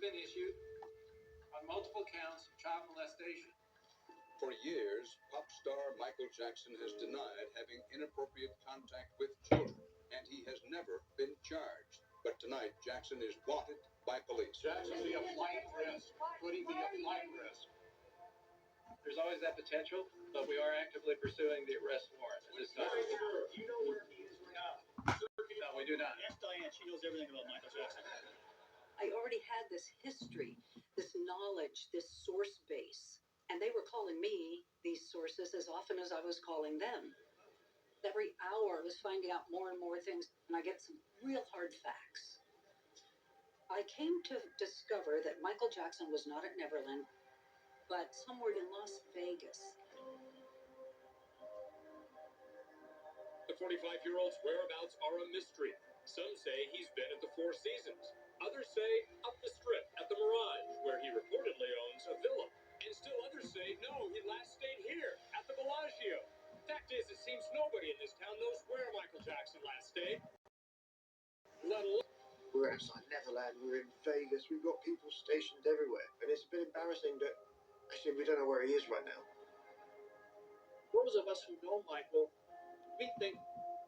been issued on multiple counts of child molestation. For years, pop star Michael Jackson has denied having inappropriate contact with children, and he has never been charged. But tonight, Jackson is wanted by police. Jackson will be a flight risk. Could he be a flight risk? There's always that potential, but we are actively pursuing the arrest warrant at this time. Do you know where he is right now? No, we do not. Ask Diane. She knows everything about Michael Jackson. I already had this history, this knowledge, this source base. And they were calling me these sources as often as I was calling them. Every hour I was finding out more and more things, and I get some real hard facts. I came to discover that Michael Jackson was not at Neverland, but somewhere in Las Vegas. The 45-year-old's whereabouts are a mystery. Some say he's been at the Four Seasons. Others say up the strip at the Mirage, where he reportedly owns a villa. And still others say, no, he last stayed here at the Bellagio. Fact is, it seems nobody in this town knows where Michael Jackson last stayed. Let alone... We're outside Neverland, we're in Vegas, we've got people stationed everywhere. And it's a bit embarrassing that actually we don't know where he is right now. Those of us who know Michael, we think,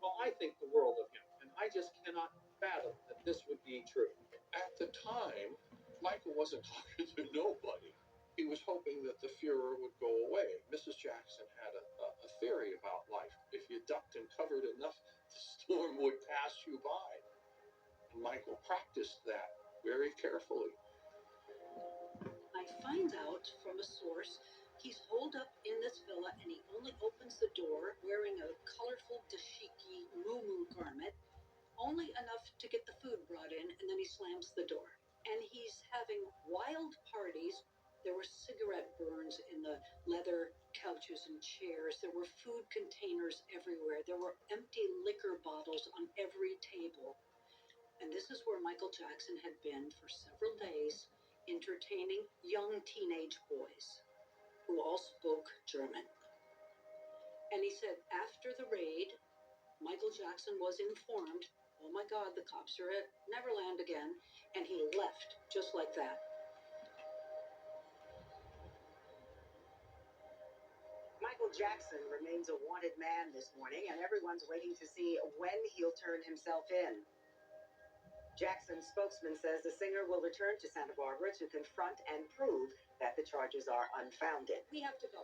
well, I think the world of him. And I just cannot fathom that this would be true. At the time, Michael wasn't talking to nobody. He was hoping that the furor would go away. Mrs. Jackson had a theory about life. If you ducked and covered enough, the storm would pass you by. And Michael practiced that very carefully. I find out from a source he's holed up in this villa and he only opens the door wearing a colorful dashiki moo garment, only enough to get the food brought in, and then he slams the door. And he's having wild parties. There were cigarette burns in the leather couches and chairs. There were food containers everywhere. There were empty liquor bottles on every table. And this is where Michael Jackson had been for several days, entertaining young teenage boys who all spoke German. And he said after the raid, Michael Jackson was informed, oh my God, the cops are at Neverland again, and he left just like that. Michael Jackson remains a wanted man this morning, and everyone's waiting to see when he'll turn himself in. Jackson's spokesman says the singer will return to Santa Barbara to confront and prove that the charges are unfounded. We have to go.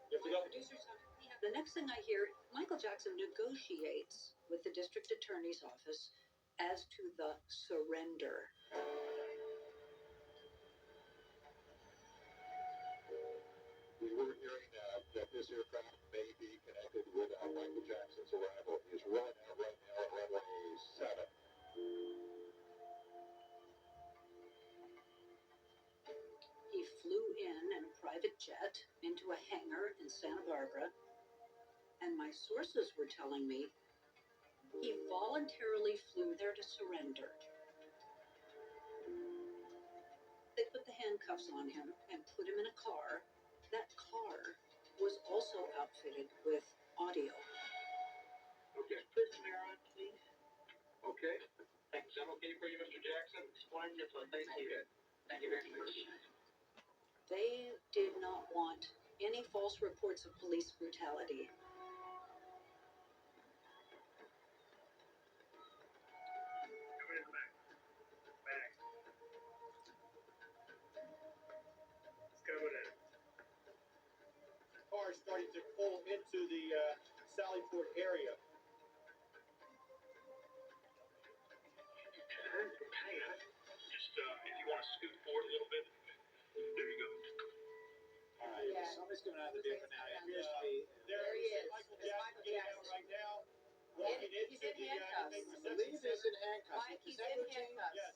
You have to go? Producers have to. The next thing I hear, Michael Jackson negotiates with the district attorney's office as to the surrender. We were hearing that this aircraft may be connected with Michael Jackson's arrival. He is right now at runway 7. He flew in a private jet into a hangar in Santa Barbara, and my sources were telling me he voluntarily flew there to surrender. They put the handcuffs on him and put him in a car. That car was also outfitted with audio. Okay. Put the mirror on, please. Okay. Thanks. Is that okay for you, Mr. Jackson? Wonderful. Thank you. Thank you very much. They did not want any false reports of police brutality. Come in the back. Back. Let's go with it. Cars starting to pull into the Sallyport area. Just if you want to scoot forward a little bit, there you go. All right. Yeah. Somebody's coming out of the vehicle now. It appears to be... There There he is. Michael It's Jackson Michael getting out Jackson. right now. Walking He's into in the handcuffs. main I reception believe he's center. in handcuffs. Mike, he's Is that in routine? handcuffs. Yes.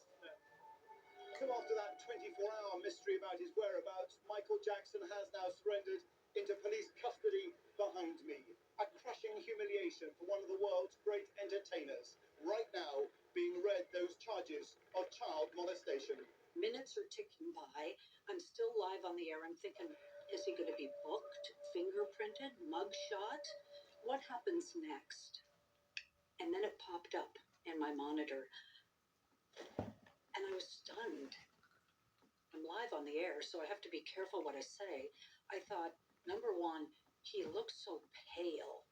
Come after that 24-hour mystery about his whereabouts, Michael Jackson has now surrendered into police custody behind me. A crushing humiliation for one of the world's great entertainers. Right now, being read those charges of child molestation. Minutes are ticking by. I'm still live on the air. I'm thinking, is he going to be booked, fingerprinted, mugshot? What happens next? And then it popped up in my monitor. And I was stunned. live on the air, so I have to be careful what I say. I thought, number one, he looked so pale.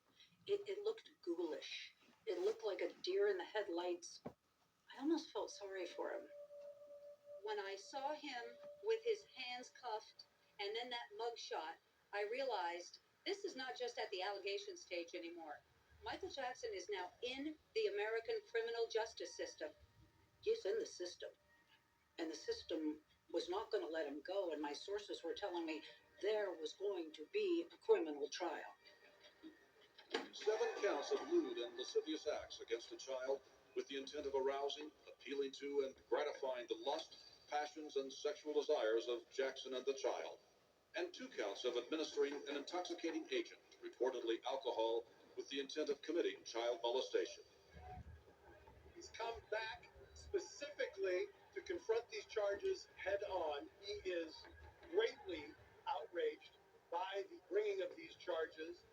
It looked ghoulish. It looked like a deer in the headlights. I almost felt sorry for him. When I saw him with his hands cuffed and then that mugshot, I realized this is not just at the allegation stage anymore. Michael Jackson is now in the American criminal justice system. He's in the system. And the system was not going to let him go, and my sources were telling me there was going to be a criminal trial. 7 counts of lewd and lascivious acts against a child with the intent of arousing, appealing to, and gratifying the lust, passions, and sexual desires of Jackson and the child. And 2 counts of administering an intoxicating agent, reportedly alcohol, with the intent of committing child molestation. He's come back specifically to confront these charges head on. He is greatly outraged by the bringing of these charges.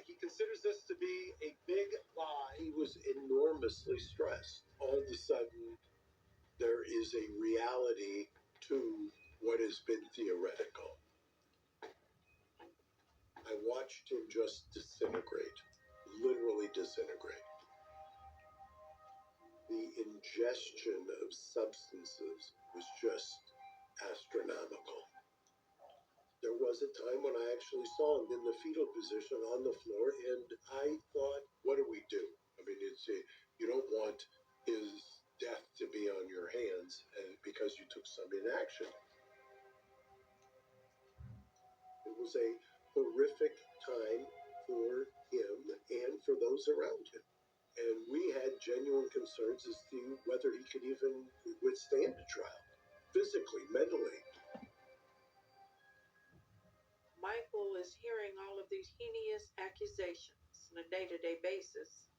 He considers this to be a big lie. He was enormously stressed. All of a sudden, there is a reality to what has been theoretical. I watched him just disintegrate, literally disintegrate. The ingestion of substances was just astronomical. There was a time when I actually saw him in the fetal position on the floor, and I thought, what do we do? I mean, you don't want his death to be on your hands because you took some inaction. It was a horrific time for him and for those around him. And we had genuine concerns as to whether he could even withstand a trial, physically, mentally. Michael is hearing all of these heinous accusations on a day-to-day basis,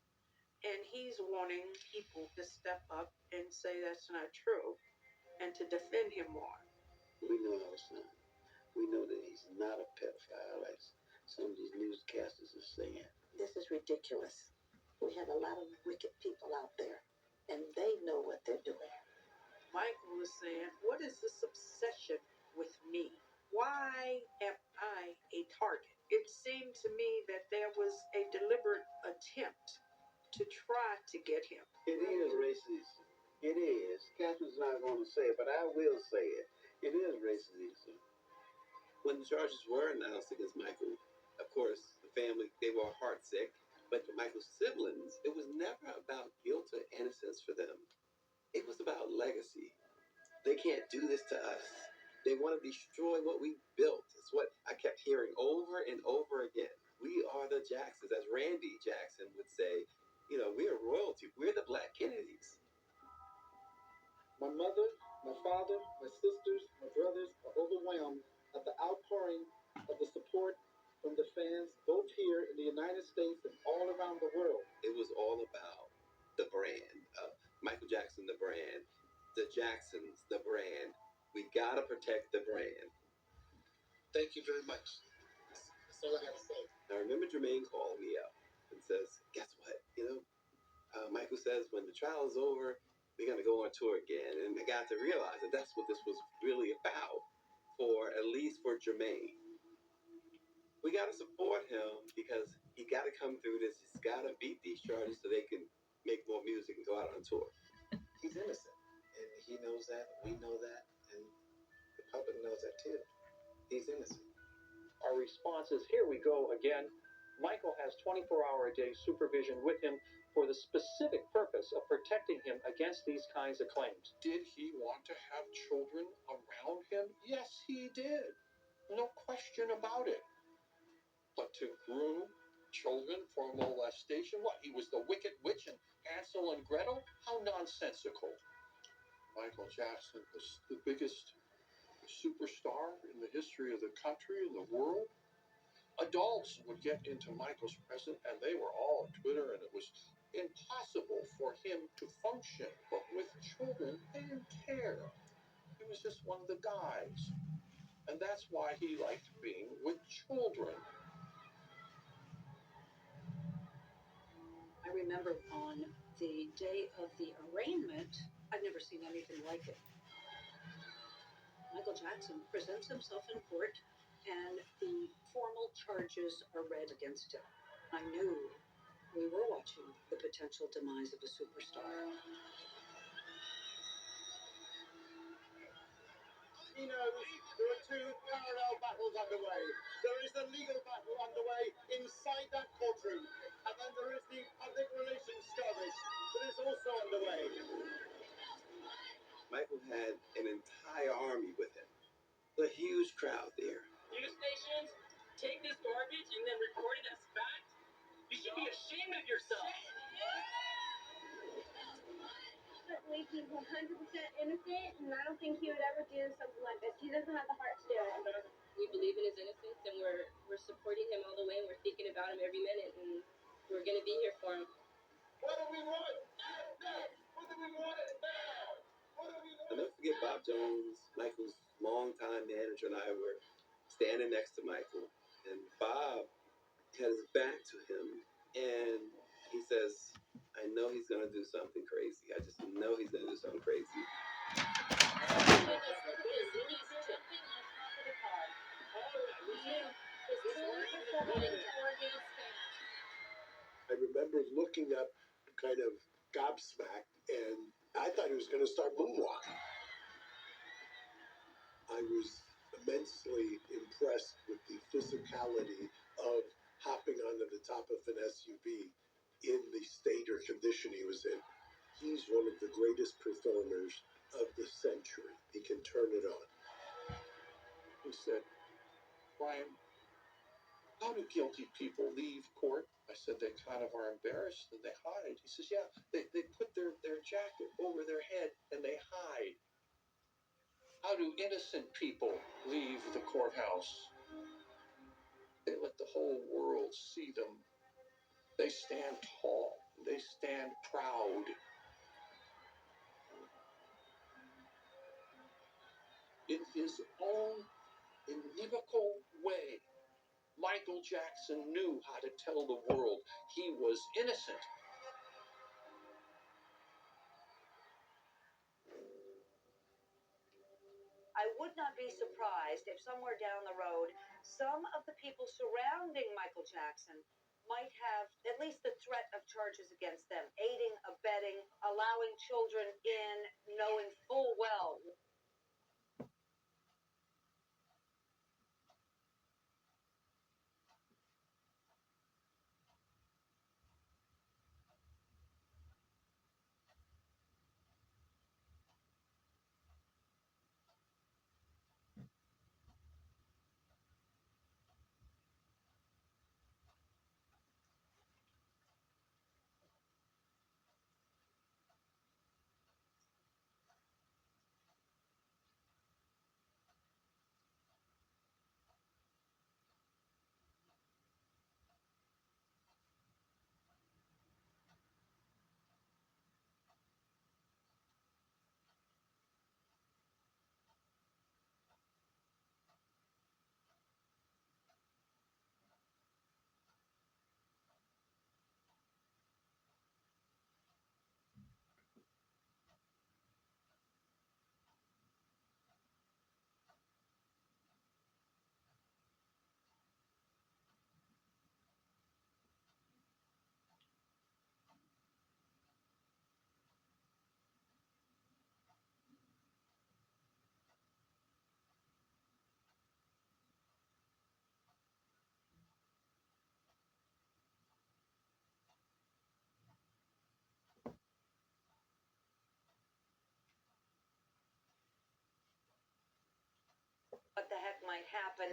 and he's wanting people to step up and say that's not true and to defend him more. We know our son. We know that he's not a pedophile, as some of these newscasters are saying. This is ridiculous. We have a lot of wicked people out there, and they know what they're doing. Michael is saying, what is this obsession with me? Why am I a target? It seemed to me that there was a deliberate attempt to try to get him. It is racism. It is. Catherine's not going to say it, but I will say it. It is racism. When the charges were announced against Michael, of course, the family, they were heartsick. But for Michael's siblings, it was never about guilt or innocence for them. It was about legacy. They can't do this to us. They want to destroy what we built. It's what I kept hearing over and over again. We are the Jacksons, as Randy Jackson would say. You know, we're royalty. We're the Black Kennedys. My mother, my father, my sisters, my brothers are overwhelmed at the outpouring of the support from the fans, both here in the United States and all around the world. It was all about the brand. Michael Jackson, the brand. The Jacksons, the brand. We gotta protect the brand. Thank you very much. That's all I have to say. I remember Jermaine called me up and says, guess what? Michael says when the trial is over, we're gonna go on tour again. And I got to realize that that's what this was really about, at least for Jermaine. We gotta support him because he gotta come through this. He's gotta beat these charges so they can make more music and go out on tour. He's innocent, and he knows that, we know that, and the public knows that too. He's innocent. Our response is, here we go again. Michael has 24-hour-a-day supervision with him for the specific purpose of protecting him against these kinds of claims. Did he want to have children around him? Yes, he did. No question about it. But to groom children for molestation? What, he was the Wicked Witch and Hansel and Gretel? How nonsensical. Michael Jackson was the biggest superstar in the history of the country and the world. Adults would get into Michael's presence and they were all on Twitter, and it was impossible for him to function. But with children, they didn't care. He was just one of the guys. And that's why he liked being with children. I remember on the day of the arraignment, I'd never seen anything like it. Michael Michael Jackson presents himself in court, and the formal charges are read against him. I knew we were watching the potential demise of a superstar. He knows there are two parallel battles underway. There is the legal battle underway inside that courtroom, and then there is the public relations skirmish that is also underway. Michael had an entire army with him, a huge crowd there. News stations take this garbage and then report it as fact? You should be ashamed of yourself. Certainly, he's 100% innocent, and I don't think he would ever do something like this. He doesn't have the heart to do it. We believe in his innocence, and we're supporting him all the way, and we're thinking about him every minute, and we're gonna be here for him. What do we want? What do we want now? What do we want? I'll never forget Bob Jones, Michael's longtime manager, and I were standing next to Michael, and Bob had his back to him, and he says, I know he's going to do something crazy. I just know he's going to do something crazy. I remember looking up kind of gobsmacked, and I thought he was going to start moonwalking. I was immensely impressed with the physicality of hopping onto the top of an SUV in the state or condition he was in. He's one of the greatest performers of the century. He can turn it on. He said, Brian, how do guilty people leave court? I said, they kind of are embarrassed and they hide. He says, yeah, they put their jacket over their head and they hide. How do innocent people leave the courthouse? They let the whole world see them. They stand tall. They stand proud. In his own inimitable way, Michael Jackson knew how to tell the world he was innocent. I would not be surprised if somewhere down the road, some of the people surrounding Michael Jackson might have at least the threat of charges against them, aiding, abetting, allowing children in, knowing full well. What the heck might happen?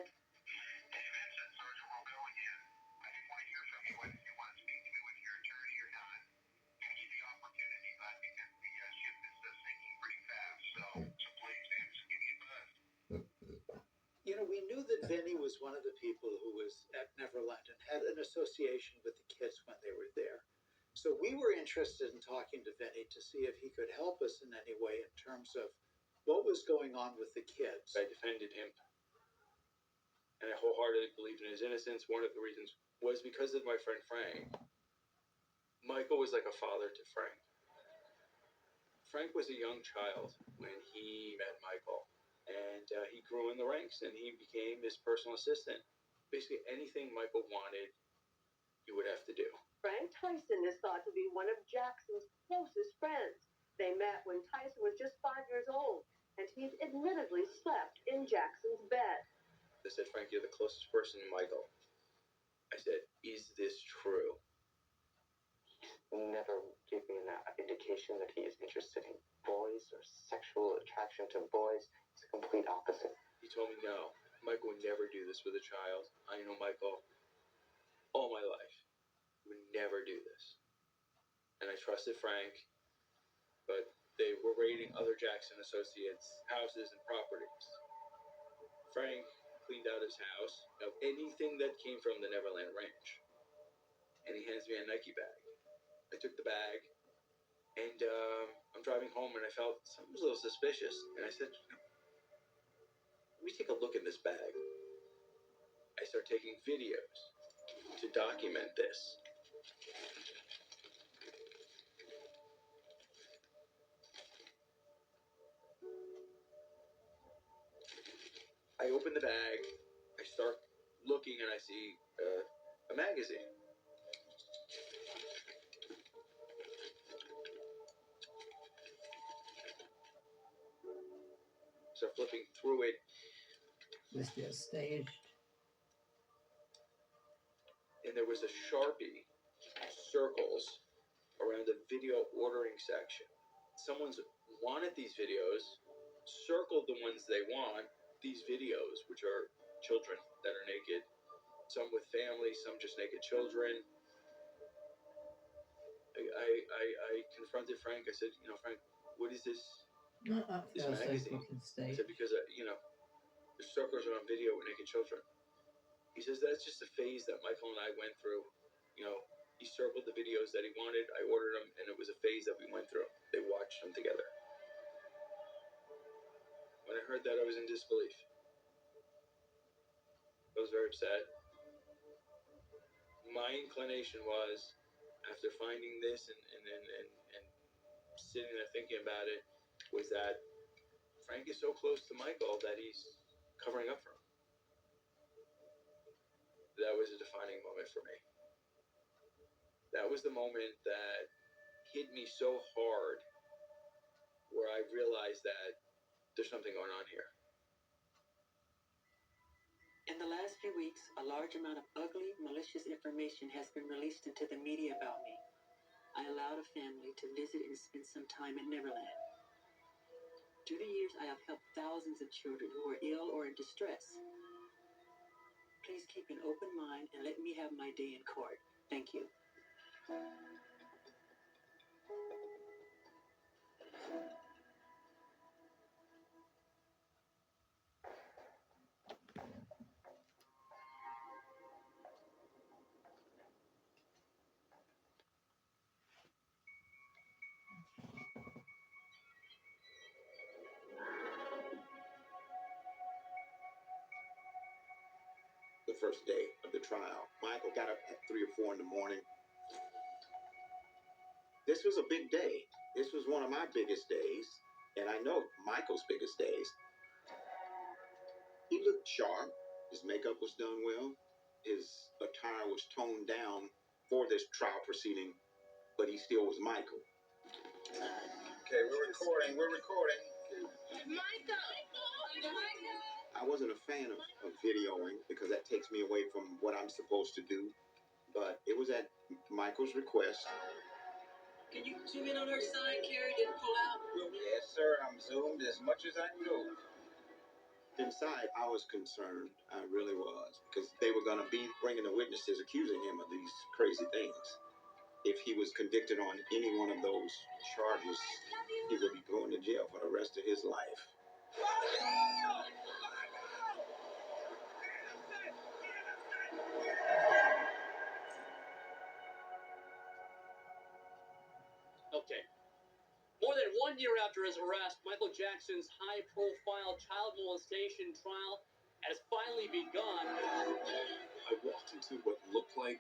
You know, we knew that Vinny was one of the people who was at Neverland and had an association with the kids when they were there. So we were interested in talking to Vinny to see if he could help us in any way in terms of what was going on with the kids. I defended him, and I wholeheartedly believed in his innocence. One of the reasons was because of my friend Frank. Michael was like a father to Frank. Frank was a young child when he met Michael, and he grew in the ranks and he became his personal assistant. Basically, anything Michael wanted, he would have to do. Frank Tyson is thought to be one of Jackson's closest friends. They met when Tyson was just 5 years old, and he's admittedly slept in Jackson's bed. I said, Frank, you're the closest person to Michael. I said, is this true? Never gave me an indication that he is interested in boys or sexual attraction to boys. It's the complete opposite. He told me, no, Michael would never do this with a child. I know Michael all my life. He would never do this. And I trusted Frank, but they were raiding other Jackson Associates' houses and properties. Frank cleaned out his house of anything that came from the Neverland Ranch. And he hands me a Nike bag. I took the bag, and I'm driving home, and I felt something was a little suspicious. And I said, let me take a look in this bag. I start taking videos to document this. I open the bag, I start looking, and I see a magazine. Start flipping through it. Was just staged. And there was a Sharpie circles around the video ordering section. Someone's wanted these videos, circled the ones they want, these videos, which are children that are naked, some with families, some just naked children. I confronted Frank. I said, Frank, what is this magazine? I said, because, the circles are on video with naked children. He says, that's just a phase that Michael and I went through. He circled the videos that he wanted. I ordered them, and it was a phase that we went through. They watched them together. When I heard that, I was in disbelief. I was very upset. My inclination was, after finding this and sitting there thinking about it, was that Frank is so close to Michael that he's covering up for him. That was a defining moment for me. That was the moment that hit me so hard where I realized that there's something going on here. In the last few weeks, a large amount of ugly, malicious information has been released into the media about me. I allowed a family to visit and spend some time at Neverland. Through the years, I have helped thousands of children who are ill or in distress. Please keep an open mind and let me have my day in court. Thank you. The first day of the trial, Michael got up at 3 or 4 in the morning. This was a big day. This was one of my biggest days, and I know Michael's biggest days. He looked sharp. His makeup was done well. His attire was toned down for this trial proceeding, but he still was Michael. Okay, we're recording. I wasn't a fan of videoing because that takes me away from what I'm supposed to do, but it was at Michael's request. Can you zoom in on her side, Carrie? Didn't pull out? Yes, sir. I'm zoomed as much as I can go. Inside, I was concerned. I really was, because they were going to be bringing the witnesses accusing him of these crazy things. If he was convicted on any one of those charges, he would be going to jail for the rest of his life. Okay. More than 1 year after his arrest, Michael Jackson's high-profile child molestation trial has finally begun. I walked into what looked like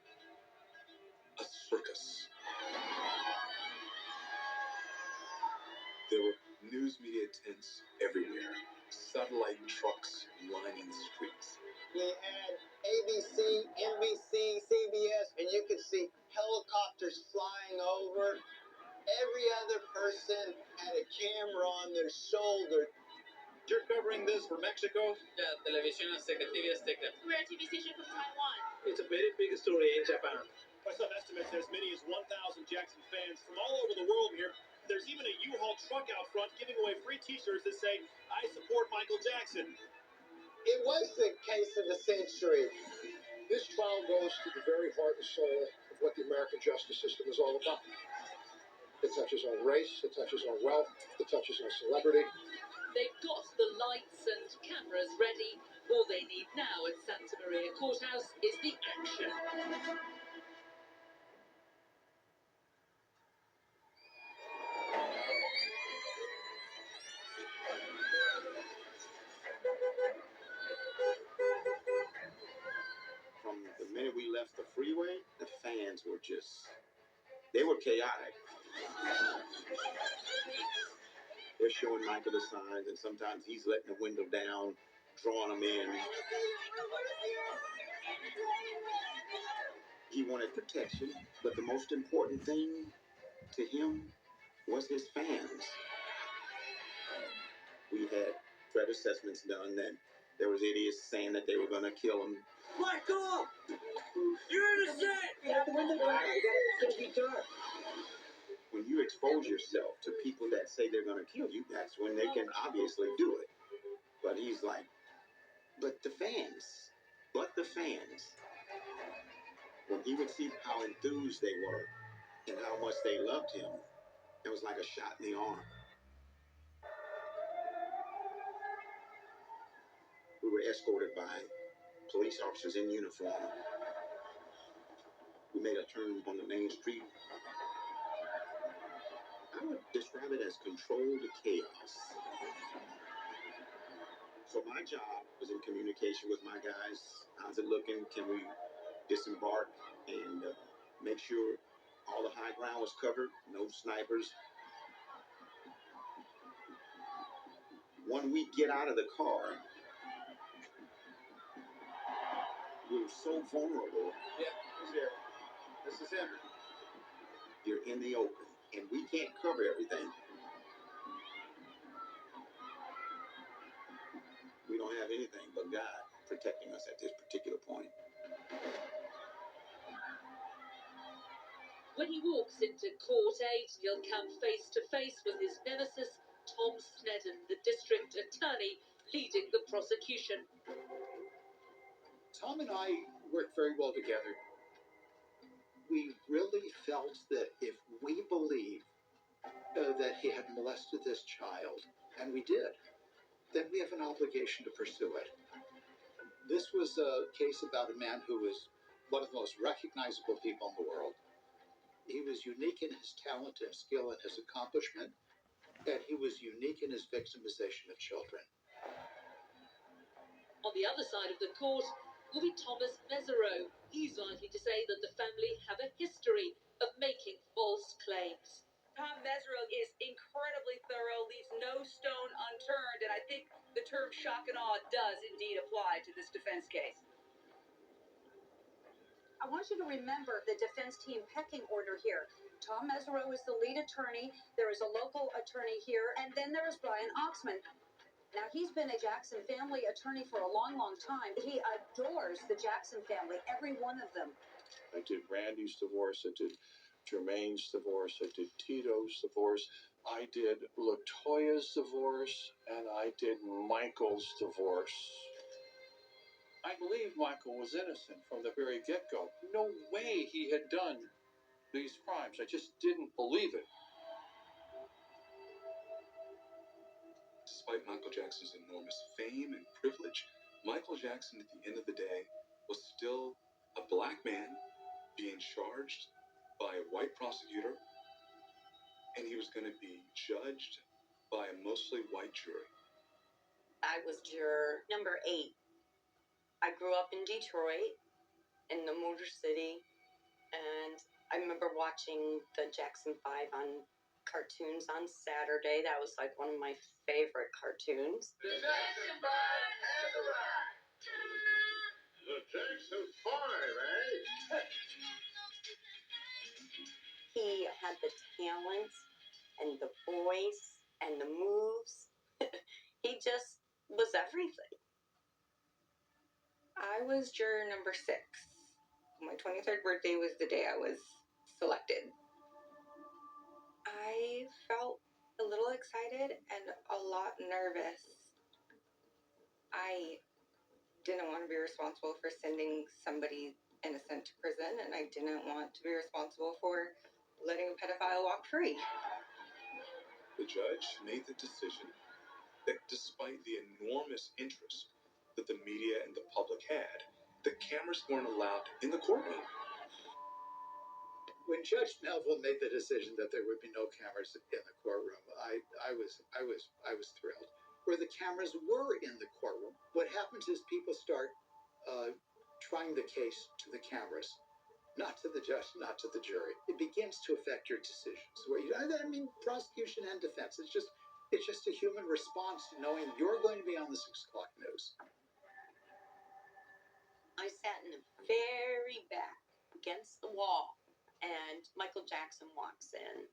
a circus. There were News media tents everywhere. Satellite trucks lining the streets. We had ABC, NBC, CBS, and you could see helicopters flying over. Every other person had a camera on their shoulder. You're covering this for Mexico? Yeah, Televisión Azteca, TV Azteca. We're a TV station from Taiwan. It's a very big story in Japan. By some estimates, as many as 1,000 Jackson fans from all over the world here. There's even a U-Haul truck out front giving away free t-shirts that say, "I support Michael Jackson." It was the case of the century. This trial goes to the very heart and soul of what the American justice system is all about. It touches on race, it touches on wealth, it touches on celebrity. They've got the lights and cameras ready. All they need now at Santa Maria Courthouse is the action. From the minute we left the freeway, the fans were they were chaotic. They're showing Michael the signs, and sometimes he's letting the window down, drawing them in. He wanted protection, but the most important thing to him was his fans. We had threat assessments done that there was idiots saying that they were going to kill him. Michael! You're innocent! You have the window down. It's going to be dark. When you expose yourself to people that say they're going to kill you, that's when they can obviously do it. But he's like, but the fans. When he would see how enthused they were and how much they loved him, it was like a shot in the arm. We were escorted by police officers in uniform. We made a turn on the main street. I would describe it as controlled chaos. So my job was in communication with my guys. How's it looking? Can we disembark and make sure all the high ground was covered? No snipers. When we get out of the car, we were so vulnerable. Yeah, he's here. This is him. You're in the open, and we can't cover everything. We don't have anything but God protecting us at this particular point. When he walks into Court 8, he'll come face to face with his nemesis, Tom Sneddon, the district attorney leading the prosecution. Tom and I worked very well together. We really felt that if we believe that he had molested this child, and we did, then we have an obligation to pursue it. This was a case about a man who was one of the most recognizable people in the world. He was unique in his talent and skill and his accomplishment, and he was unique in his victimization of children. On the other side of the court will be Thomas Mesereau. He's likely to say that the family have a history of making false claims. Tom Mesereau is incredibly thorough, leaves no stone unturned, and I think the term shock and awe does indeed apply to this defense case. I want you to remember the defense team pecking order here. Tom Mesereau is the lead attorney. There is a local attorney here, and then there is Brian Oxman. Now, he's been a Jackson family attorney for a long, long time. He adores the Jackson family, every one of them. I did Randy's divorce, I did Jermaine's divorce, I did Tito's divorce, I did LaToya's divorce, and I did Michael's divorce. I believe Michael was innocent from the very get-go. No way he had done these crimes. I just didn't believe it. Despite Michael Jackson's enormous fame and privilege, Michael Jackson, at the end of the day, was still a black man being charged by a white prosecutor, and he was going to be judged by a mostly white jury. I was juror number 8. I grew up in Detroit, in the Motor City, and I remember watching the Jackson 5 on cartoons on Saturday. That was like one of my favorite cartoons. The Jackson 5 has arrived. The Jackson 5, eh? He had the talent and the voice and the moves. He just was everything. I was juror number 6. My 23rd birthday was the day I was selected. I felt a little excited and a lot nervous. I didn't want to be responsible for sending somebody innocent to prison, and I didn't want to be responsible for letting a pedophile walk free. The judge made the decision that despite the enormous interest that the media and the public had, the cameras weren't allowed in the courtroom. When Judge Melville made the decision that there would be no cameras in the courtroom, I was thrilled. Where the cameras were in the courtroom, what happens is people start trying the case to the cameras, not to the judge, not to the jury. It begins to affect your decisions. I mean, prosecution and defense. It's just a human response to knowing you're going to be on the 6 o'clock news. I sat in the very back against the wall, and Michael Jackson walks in.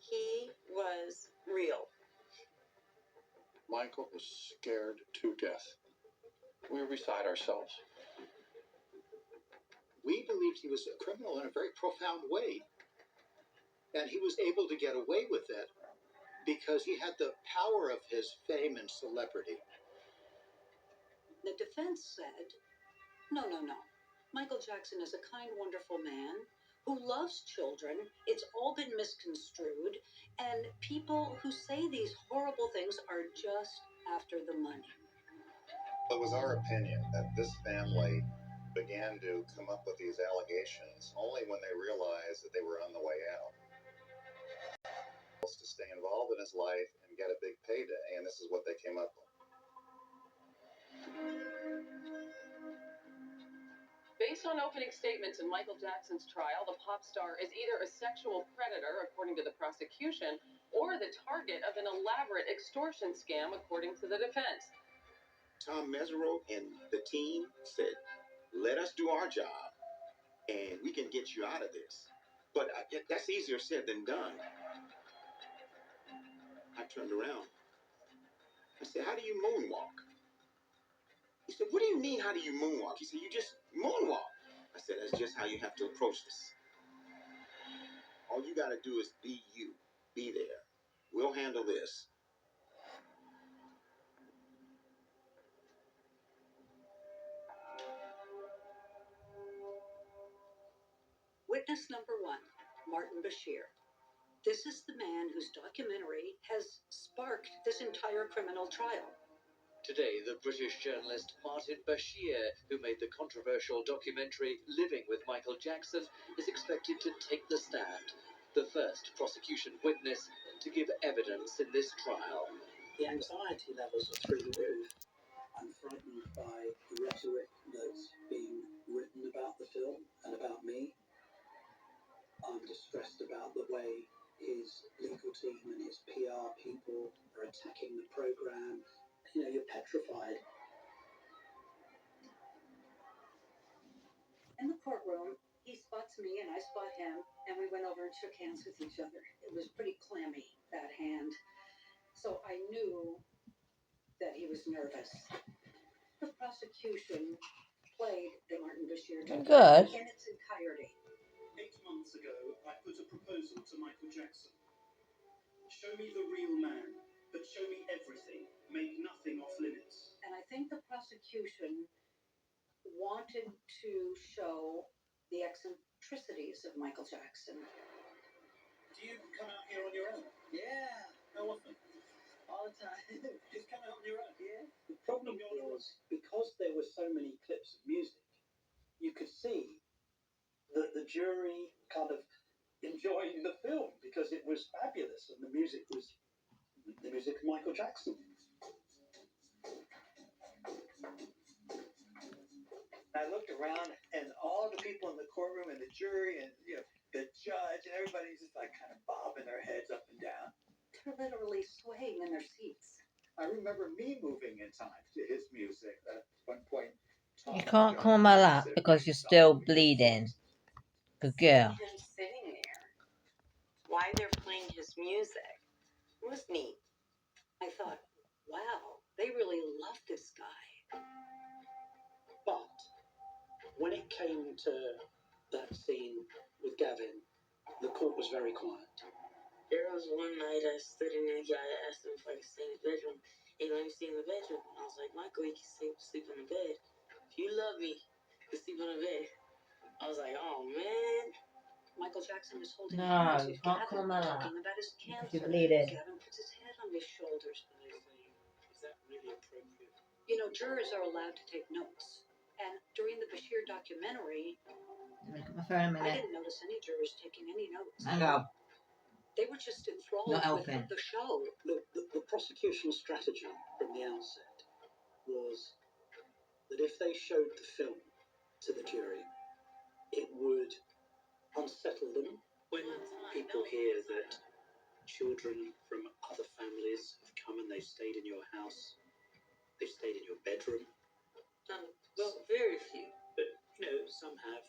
He was real. Michael was scared to death. We were beside ourselves. We believed he was a criminal in a very profound way. And he was able to get away with it because he had the power of his fame and celebrity. The defense said, no. Michael Jackson is a kind, wonderful man who loves children. It's all been misconstrued. And people who say these horrible things are just after the money. It was our opinion that this family began to come up with these allegations only when they realized that they were on the way out. To stay involved in his life and get a big payday, and this is what they came up with. Based on opening statements in Michael Jackson's trial, the pop star is either a sexual predator, according to the prosecution, or the target of an elaborate extortion scam, according to the defense. Tom Mesereau and the team said, let us do our job, and we can get you out of this. But that's easier said than done. I turned around. I said, how do you moonwalk? He said, what do you mean, how do you moonwalk? He said, you just moonwalk. I said, that's just how you have to approach this. All you got to do is be you. Be there. We'll handle this. Witness number 1, Martin Bashir. This is the man whose documentary has sparked this entire criminal trial. Today, the British journalist Martin Bashir, who made the controversial documentary Living with Michael Jackson, is expected to take the stand, the first prosecution witness to give evidence in this trial. The anxiety levels are through the roof. I'm frightened by the rhetoric that's being written about the film and about me. I'm distressed about the way his legal team and his PR people are attacking the program. You know, you're petrified. In the courtroom, he spots me and I spot him, and we went over and shook hands with each other. It was pretty clammy, that hand. So I knew that he was nervous. The prosecution played the Martin Bashir Good. in its entirety. 8 months ago, I put a proposal to Michael Jackson. Show me the real man, but show me everything. Make nothing off limits. And I think the prosecution wanted to show the eccentricities of Michael Jackson. Do you come out here on your own? Yeah. How often? All the time. Just come out on your own? Yeah. The problem was, because there were so many clips of music, you could see that the jury kind of enjoying the film because it was fabulous and the music was the music of Michael Jackson. I looked around and all the people in the courtroom and the jury and the judge, and everybody's just like kind of bobbing their heads up and down. They're literally swaying in their seats. I remember me moving in time to his music. At one point, You can't call my lap because you're still bleeding. Good girl. Him sitting there, why they're playing his music, it was neat. I thought, wow, they really love this guy. But when it came to that scene with Gavin, the court was very quiet. There was one night I stood in there, guy asked him if I could stay in his bedroom. He let me stay in the bedroom. I was like, Michael, you can sleep in the bed. If you love me, you can sleep in the bed. I was like, oh man. Michael Jackson was holding No, hands you with can't Gavin, call my lap. talking about his cancer. You're bleeding. Gavin puts his head on his shoulders. Is that really appropriate? You know, jurors are allowed to take notes. And during the Bashir documentary, Look at my phone a I minute. didn't notice any jurors taking any notes. I know. They were just enthralled Not with helping. the show. The prosecution strategy from the outset was that if they showed the film to the jury, it would unsettle them. When people hear that children from other families have come and they've stayed in your house, they've stayed in your bedroom. Well, very few. But, you know, some have.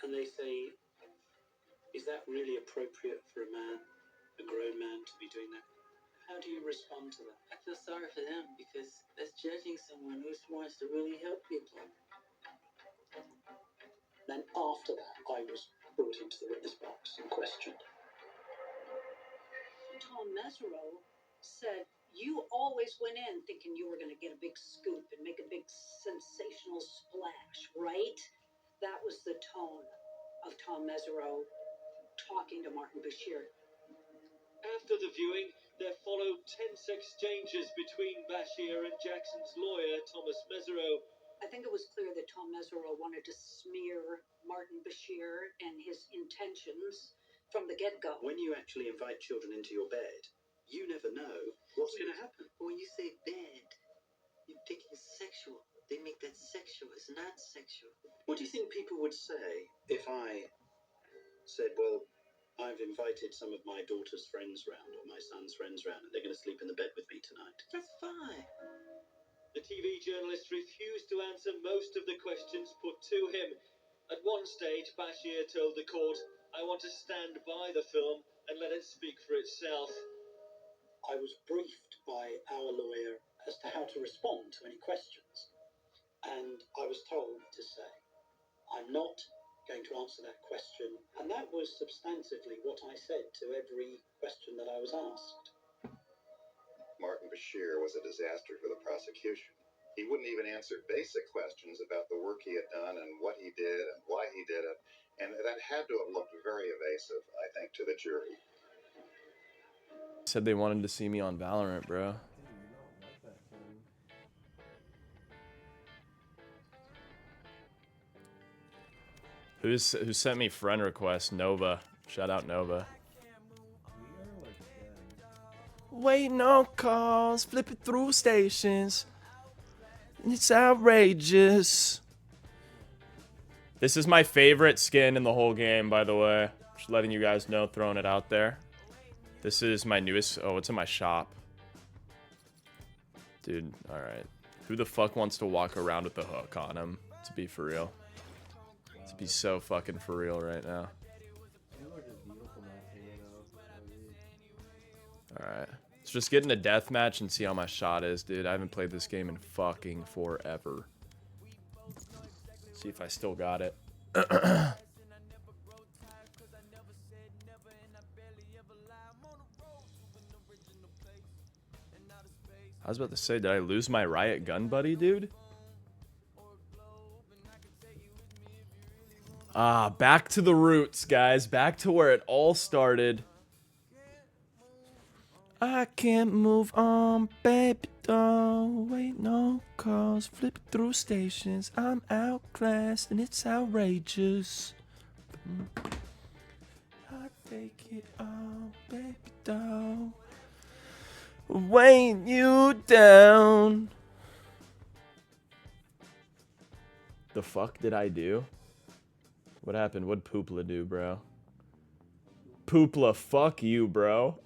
And they say, is that really appropriate for a man, a grown man, to be doing that? How do you respond to that? I feel sorry for them because that's judging someone who wants to really help people. Then after that, I was brought into the witness box and questioned. Tom Mesereau said, you always went in thinking you were going to get a big scoop and make a big sensational splash, right? That was the tone of Tom Mesereau talking to Martin Bashir. After the viewing, there followed tense exchanges between Bashir and Jackson's lawyer, Thomas Mesereau. I think it was clear that Tom Mesereau wanted to smear Martin Bashir and his intentions from the get-go. When you actually invite children into your bed, you never know what's going to happen. When you say bed, you're thinking sexual. They make that sexual. It's not sexual. What do you think people would say if I said, well, I've invited some of my daughter's friends round or my son's friends round and they're going to sleep in the bed with me tonight? That's fine. The TV journalist refused to answer most of the questions put to him. At one stage, Bashir told the court, I want to stand by the film and let it speak for itself. I was briefed by our lawyer as to how to respond to any questions. And I was told to say, I'm not going to answer that question. And that was substantively what I said to every question that I was asked. Martin Bashir was a disaster for the prosecution. He wouldn't even answer basic questions about the work he had done and what he did and why he did it. And that had to have looked very evasive, I think, to the jury. Said they wanted to see me on Valorant, bro. Who sent me friend request? Nova. Shout out Nova. Waiting on calls, flipping through stations. It's outrageous. This is my favorite skin in the whole game, by the way. Just letting you guys know, throwing it out there. This is my newest. Oh, it's in my shop. Dude, alright. Who the fuck wants to walk around with the hook on him? To be for real. To be so fucking for real right now. Alright. Let's just get in a deathmatch and see how my shot is, dude. I haven't played this game in fucking forever. See if I still got it. I was about to say, did I lose my riot gun buddy, dude? Ah, back to the roots, guys. Back to where it all started. I can't move on, baby, don't wait no calls, flip through stations, I'm outclassed and it's outrageous. I take it all, baby, don't weighing you down. The fuck did I do? What happened? What'd Poopla do, bro? Poopla, fuck you, bro.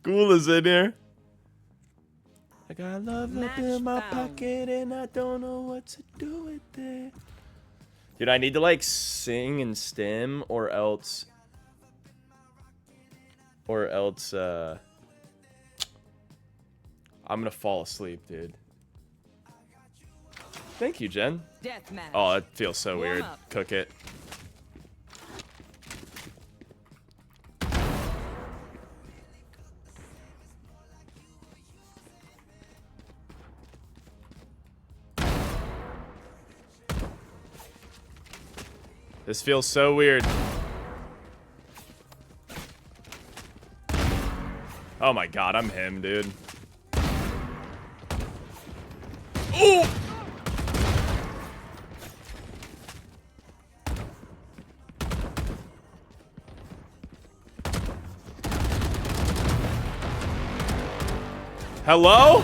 Ghoul is in here. I got love up in my pocket and I don't know what to do with it. Dude, I need to like sing and stim or else I'm gonna fall asleep, dude. Thank you, Jen. Oh, it feels so weird. Cook it. This feels so weird. Oh my god, I'm him, dude. Ooh! Hello?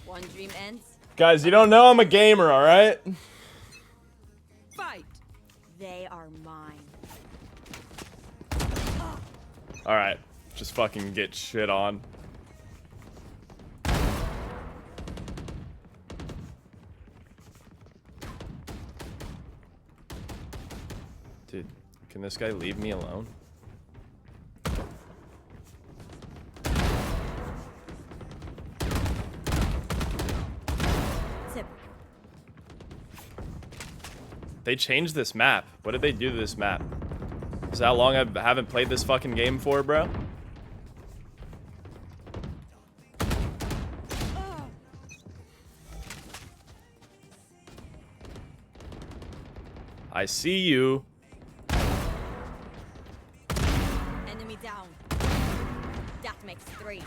One dream ends. Guys, you don't know I'm a gamer, alright? Fight. They are mine. Alright. Just fucking get shit on. Dude, can this guy leave me alone? They changed this map. What did they do to this map? Is that how long I haven't played this fucking game for, bro? I see you. Enemy down. That makes 3.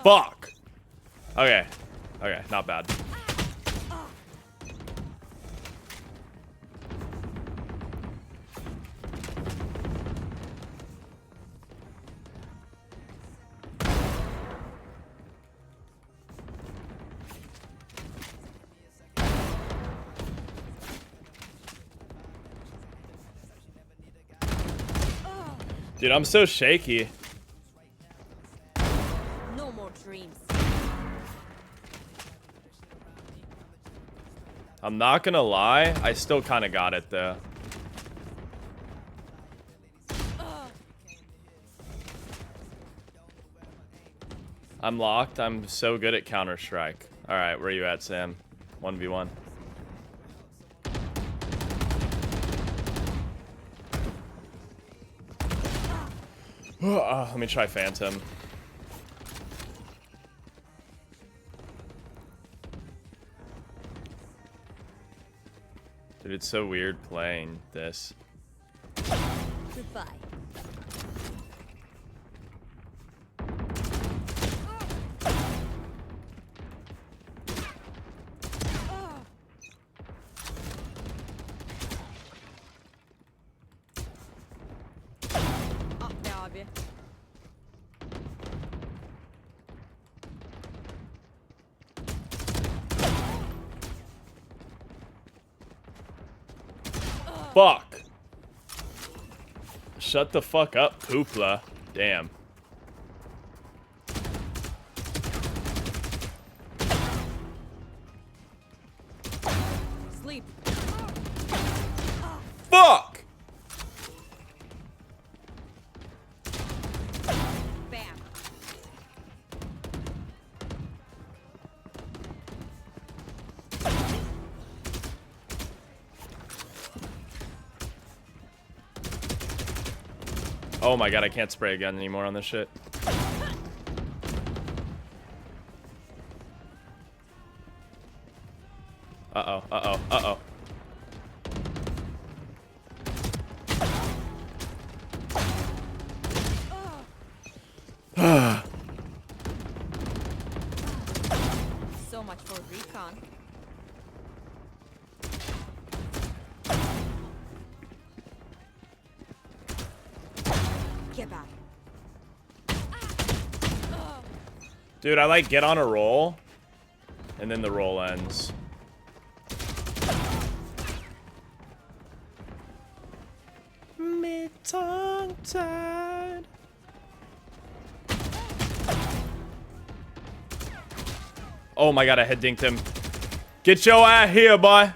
Fuck. Okay. Okay, not bad. Dude, I'm so shaky. No more dreams. I'm not gonna lie, I still kind of got it though. I'm locked. I'm so good at Counter-Strike. All right, where you at, Sam? 1v1. Let me try Phantom. Dude, it's so weird playing this. Goodbye. Fuck. Shut the fuck up, Poopla. Damn. Sleep. Fuck! Bam. Oh my god, I can't spray a gun anymore on this shit. Uh-oh, uh-oh, uh-oh. So much for recon. Get back. Dude, I like get on a roll, and then the roll ends. Me tongue-tied. Oh my god, I head dinked him. Get your ass here, boy.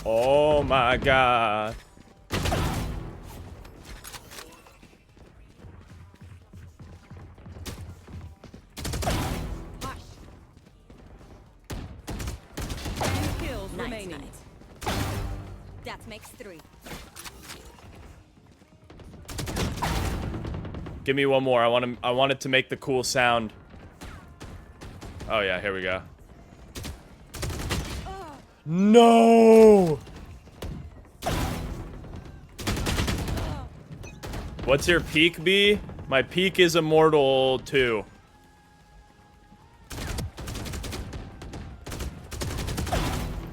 Oh my god. Remaining. That makes 3. Give me one more. I want it to make the cool sound. Oh yeah, here we go. No. What's your peak be? My peak is Immortal 2.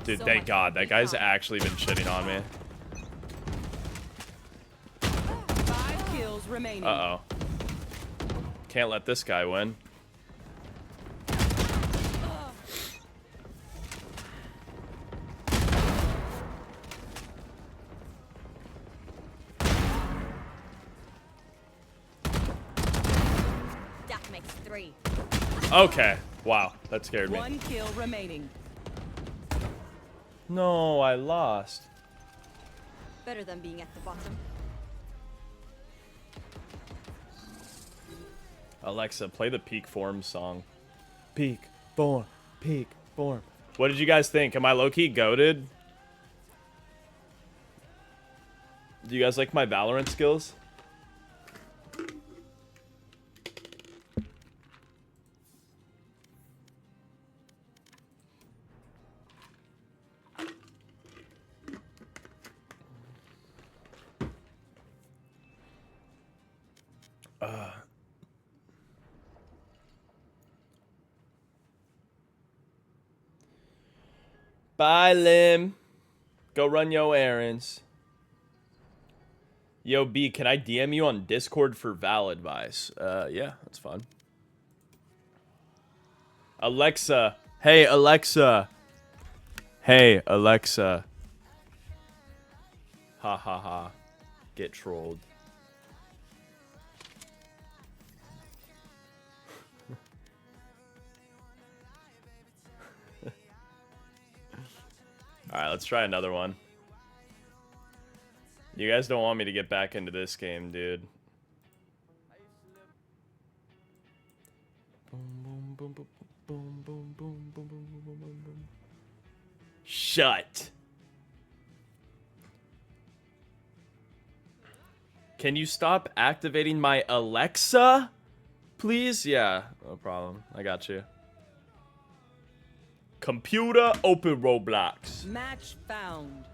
Dude, thank God. That guy's actually been shitting on me. 5 kills remaining. Uh-oh. Can't let this guy win. That makes 3. Okay. Wow, that scared me. 1 kill remaining. No, I lost. Better than being at the bottom. Alexa, play the Peak Form song. Peak Form, Peak Form. What did you guys think? Am I low-key goated? Do you guys like my Valorant skills? Bye, Lim. Go run your errands. Yo, B, can I DM you on Discord for Val advice? Yeah, that's fun. Alexa. Hey, Alexa. Hey, Alexa. Ha ha ha. Get trolled. Alright, let's try another one. You guys don't want me to get back into this game, dude. Shut. Can you stop activating my Alexa? Please? Yeah, no problem. I got you. Computer, open Roblox. Match found.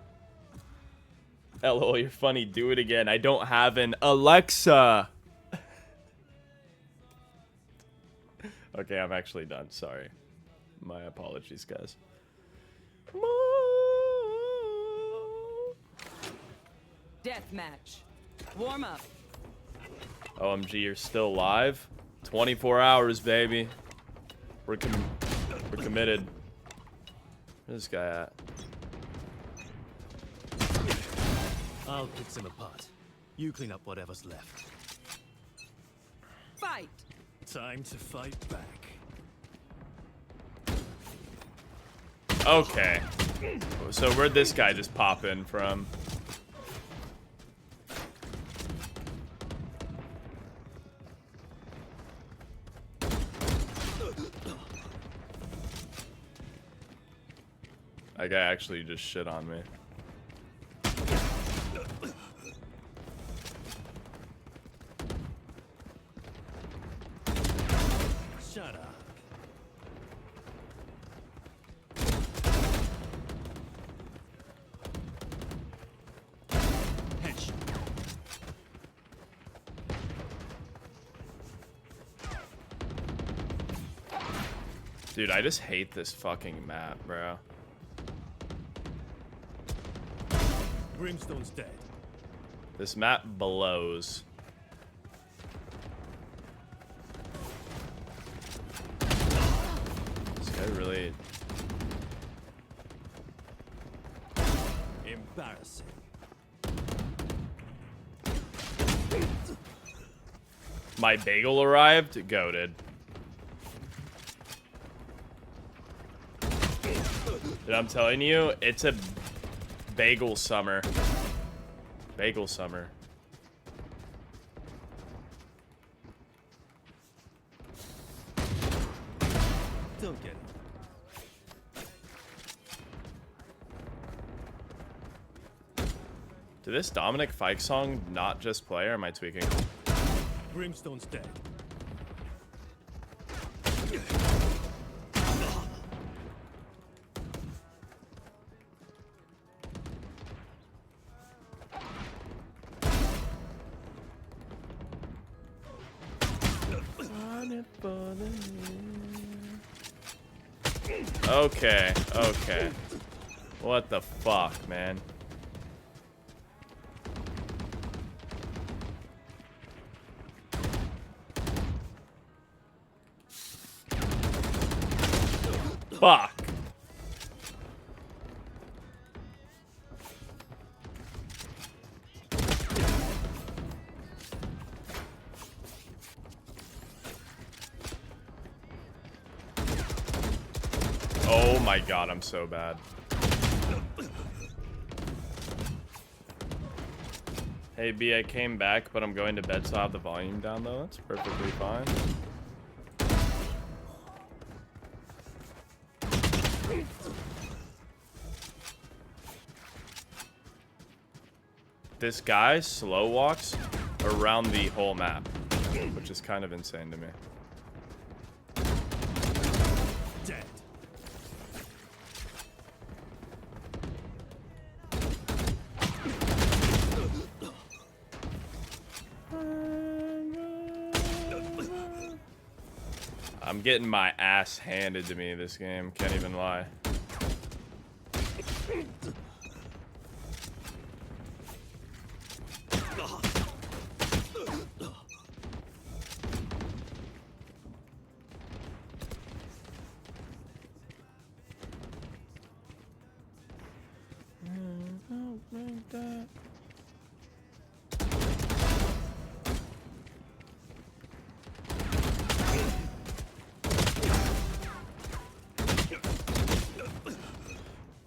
LOL, you're funny. Do it again. I don't have an Alexa. Okay, I'm actually done. Sorry. My apologies, guys. Deathmatch. Warm up. OMG, you're still live? 24 hours, baby. We're committed. Where's this guy at? I'll pick them apart. You clean up whatever's left. Fight. Time to fight back. Okay. So where'd this guy just pop in from? That guy actually just shit on me. Shut up. Dude, I just hate this fucking map, bro. Brimstone's dead. This map blows. I really... Embarrassing. My bagel arrived? Goated. Dude, I'm telling you, it's a bagel summer. Bagel summer. Don't get it. Did this Dominic Fike song not just play, or am I tweaking? Brimstone's dead. Okay, okay. What the fuck, man? Fuck. Oh my god, I'm so bad. Hey B, I came back, but I'm going to bed, so I'll have the volume down though. That's perfectly fine. This guy slow walks around the whole map, which is kind of insane to me. Dead. I'm getting my ass handed to me this game, can't even lie.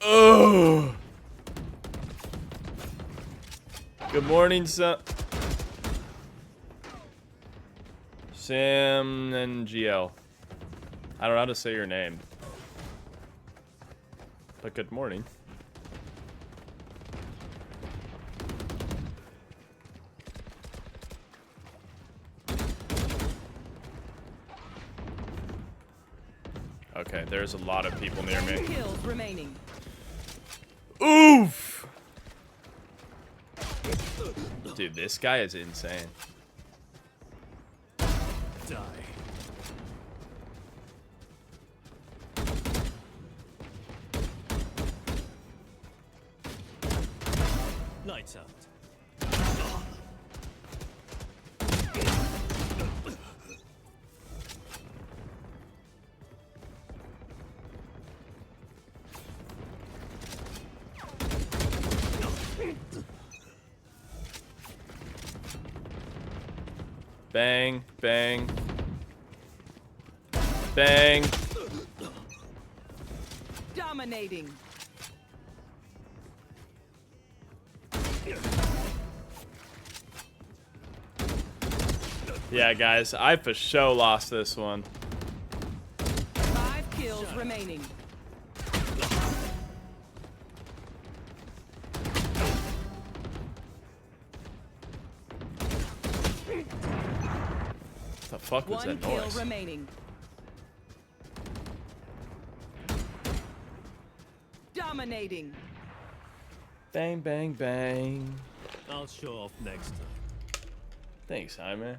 Oh. Good morning, Sam and GL. I don't know how to say your name, but good morning. Okay, there's a lot of people near me. 10 kills remaining. Oof! Dude, this guy is insane. Die. Lights out. Bang, bang. Bang. Dominating. Yeah, guys, I for sure lost this one. 5 kills remaining. The fuck was 1 that kill noise? remaining. Dominating. Bang, bang, bang. I'll show off next time. Thanks, Simon.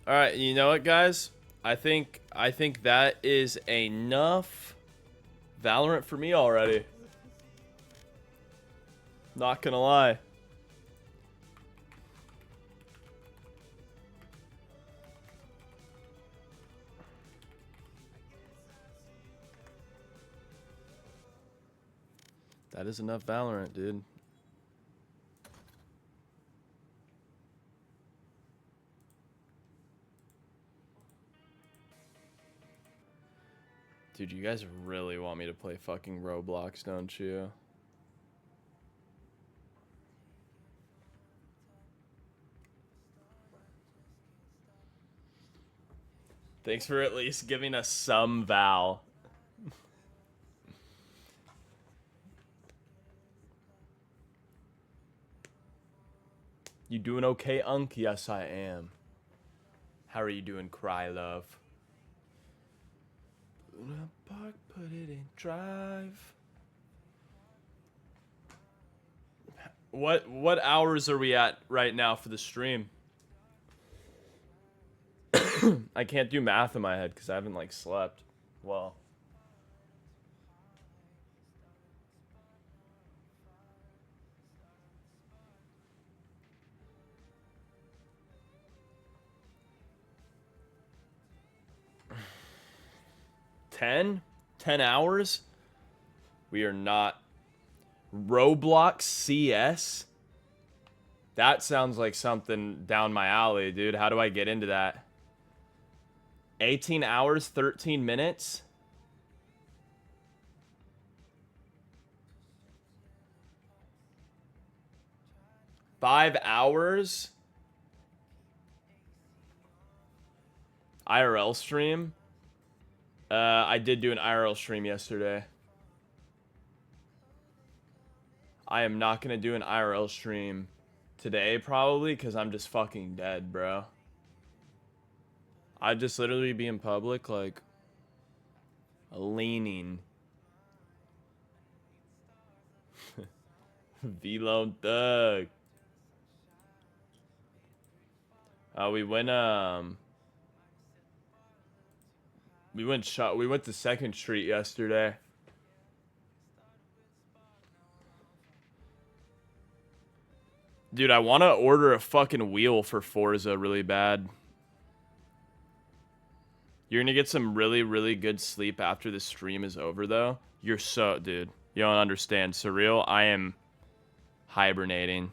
All right, you know what, guys? I think that is enough Valorant for me already. Not Not gonna lie. That is enough Valorant, dude. Dude, you guys really want me to play fucking Roblox, don't you? Thanks for at least giving us some Val. You doing okay, Unk? Yes, I am. How are you doing, Cry Love? Luna Park, put it in drive. What hours are we at right now for the stream? I can't do math in my head because I haven't like slept. Well. $10 hours? We are not. Roblox CS? That sounds like something down my alley, dude. How do I get into that? 18 hours, 13 minutes? Five hours? IRL stream? I did do an IRL stream yesterday. I am not gonna do an IRL stream today, probably, because I'm just fucking dead, bro. I'd just literally be in public, like, leaning. V-Lone Thug. We went to 2nd Street yesterday. Dude, I want to order a fucking wheel for Forza really bad. You're gonna get some really, really good sleep after the stream is over, though. You're so... Dude, you don't understand. Surreal, I am hibernating.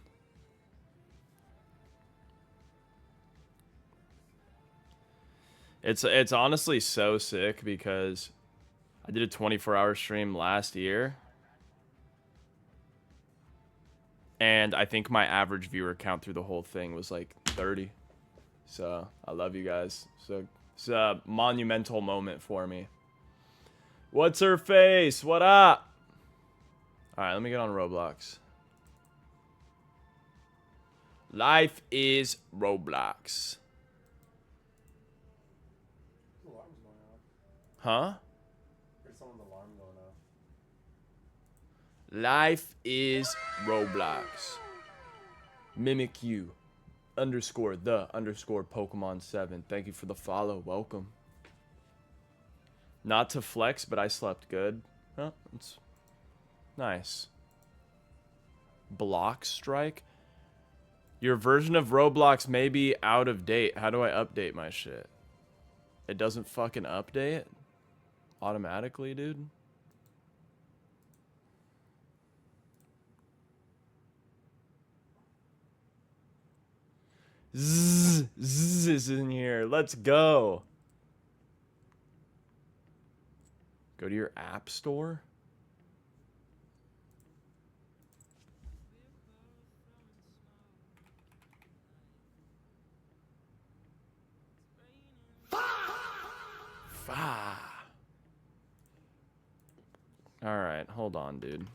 It's honestly so sick because I did a 24-hour stream last year. And I think my average viewer count through the whole thing was like 30. So, I love you guys. So, it's a monumental moment for me. What's her face? What up? Alright, let me get on Roblox. Life is Roblox. Huh? There's someone's alarm going off. Life is Roblox. Mimic you. _the_ Pokemon 7. Thank you for the follow. Welcome. Not to flex, but I slept good. Oh, it's nice. Block strike? Your version of Roblox may be out of date. How do I update my shit? It doesn't fucking update automatically, dude. Zzz is in here. Let's go. Go to your app store. Alright, hold on, dude.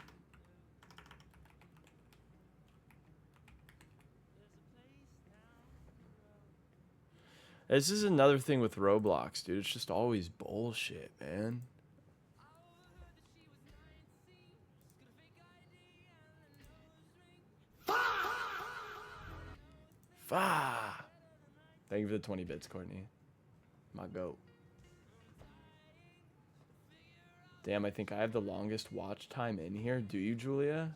This is another thing with Roblox, dude. It's just always bullshit, man. Thank you for the 20 bits, Courtney. My goat. Damn, I think I have the longest watch time in here. Do you, Julia?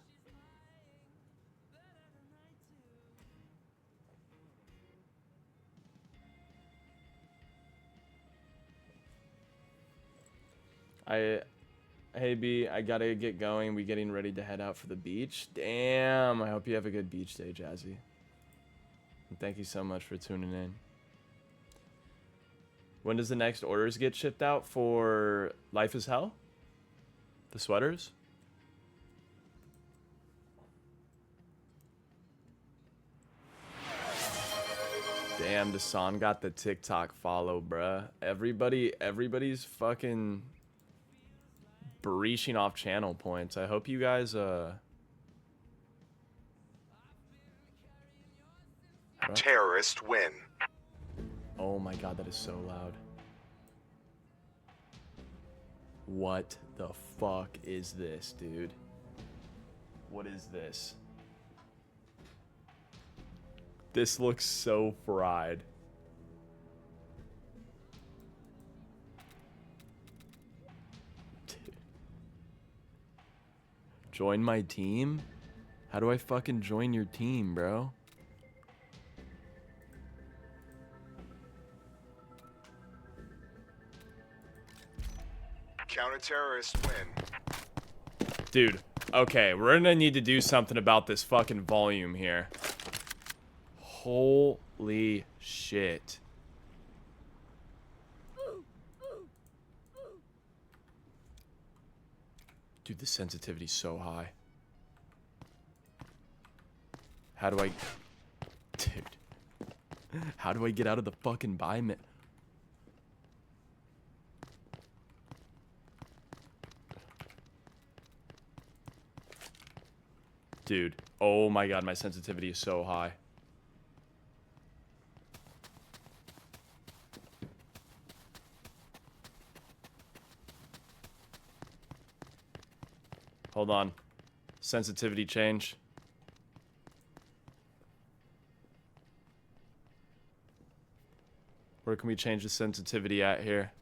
Hey B, I gotta get going. We getting ready to head out for the beach. Damn, I hope you have a good beach day, Jazzy. And thank you so much for tuning in. When does the next orders get shipped out for Life is Hell? The sweaters? Damn, Dasan got the TikTok follow, bruh. Everybody's fucking breaching off channel points. I hope you guys, Terrorist win. Oh my god, that is so loud. What the fuck is this, dude? What is this? This looks so fried. Dude. Join my team? How do I fucking join your team, bro? Counter-terrorist win. Dude, okay, we're gonna need to do something about this fucking volume here. Holy shit. Dude, the sensitivity's so high. How do I... Dude. How do I get out of the fucking buy menu? Dude, oh my god, my sensitivity is so high. Hold on. Sensitivity change. Where can we change the sensitivity at here?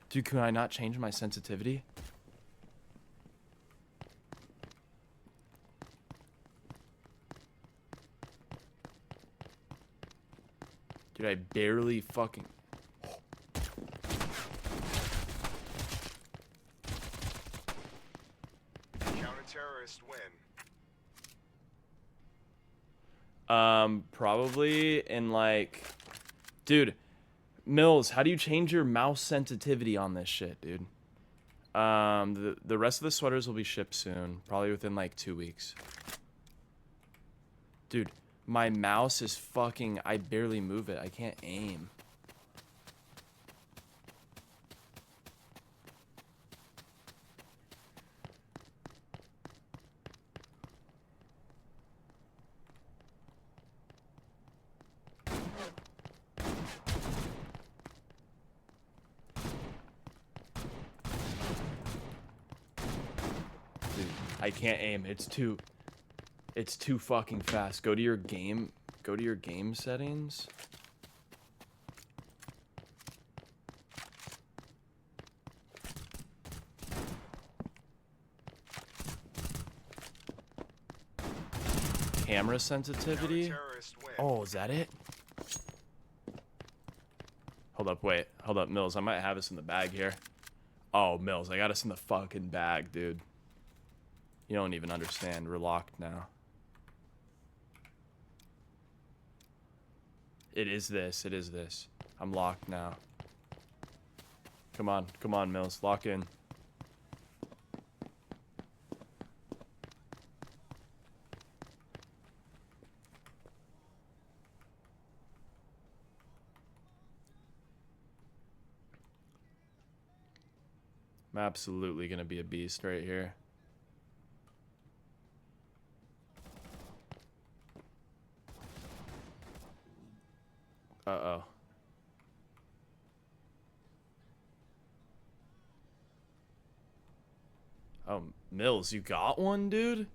Dude, can I not change my sensitivity? Dude, I barely fucking... Counter-terrorist win. Probably in like... Dude, Mills, how do you change your mouse sensitivity on this shit, dude? The rest of the sweaters will be shipped soon. Probably within like 2 weeks. Dude, my mouse is fucking... I barely move it. I can't aim. I can't aim. It's too fucking fast. Go to your game settings. Camera sensitivity. Oh, is that it? Hold up, wait. Hold up, Mills. I might have us in the bag here. Oh, Mills, I got us in the fucking bag, dude. You don't even understand. We're locked now. It is this. It is this. I'm locked now. Come on. Come on, Mills. Lock in. I'm absolutely going to be a beast right here. Uh-oh. Oh, Mills, you got one, dude?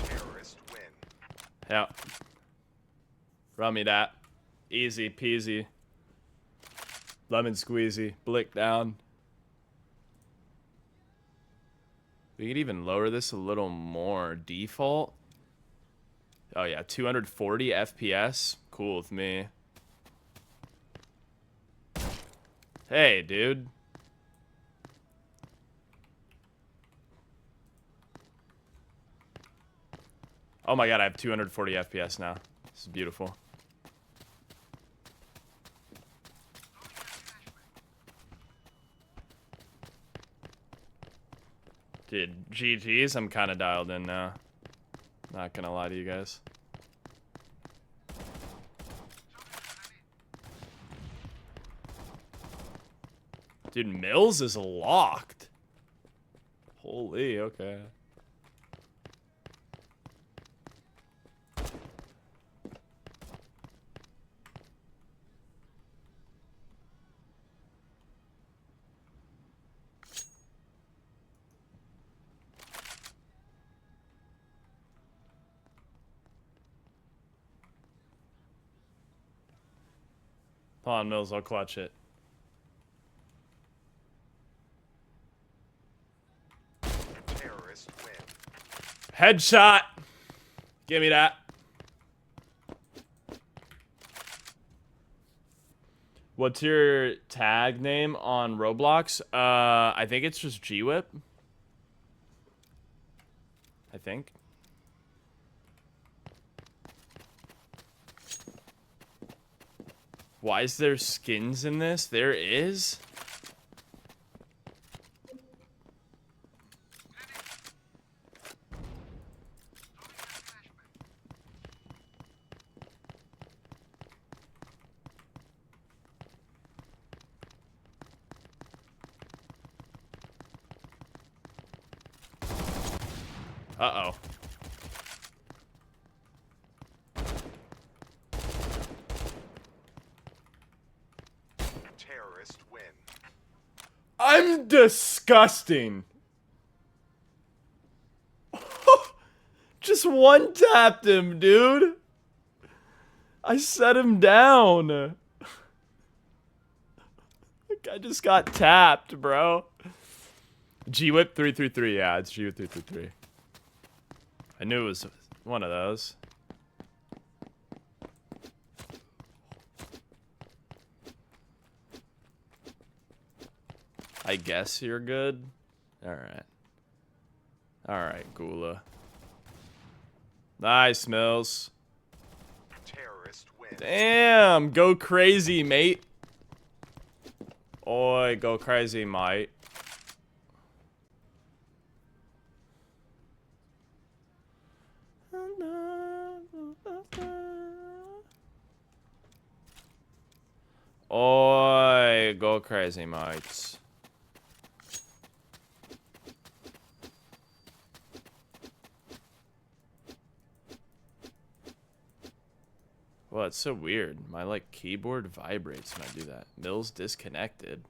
Terrorist win. Yeah. Run me that. Easy peasy. Lemon squeezy. Blick down. We could even lower this a little more. Default. Oh yeah, 240 FPS. Cool with me. Hey, dude. Oh my god, I have 240 FPS now. This is beautiful. Dude, GG's, I'm kind of dialed in now. Not gonna lie to you guys. Dude, Mills is locked. Holy, okay. Come on, Mills, I'll clutch it. Terrorist win. Headshot! Give me that. What's your tag name on Roblox? I think it's just Gwhip. I think. Why is there skins in this? There is? Uh-oh. Terrorist win. I'm disgusting. Just one tapped him, dude. I set him down. I just got tapped, bro. Gwhip 333. Yeah, it's Gwhip 333. I knew it was one of those. I guess you're good. Alright. Alright, Gula. Nice, Mills. Terrorist win. Damn, go crazy, mate. Oi, go crazy, mate. Oi, go crazy, mates. Well, it's so weird. My, like, keyboard vibrates when I do that. Mills disconnected.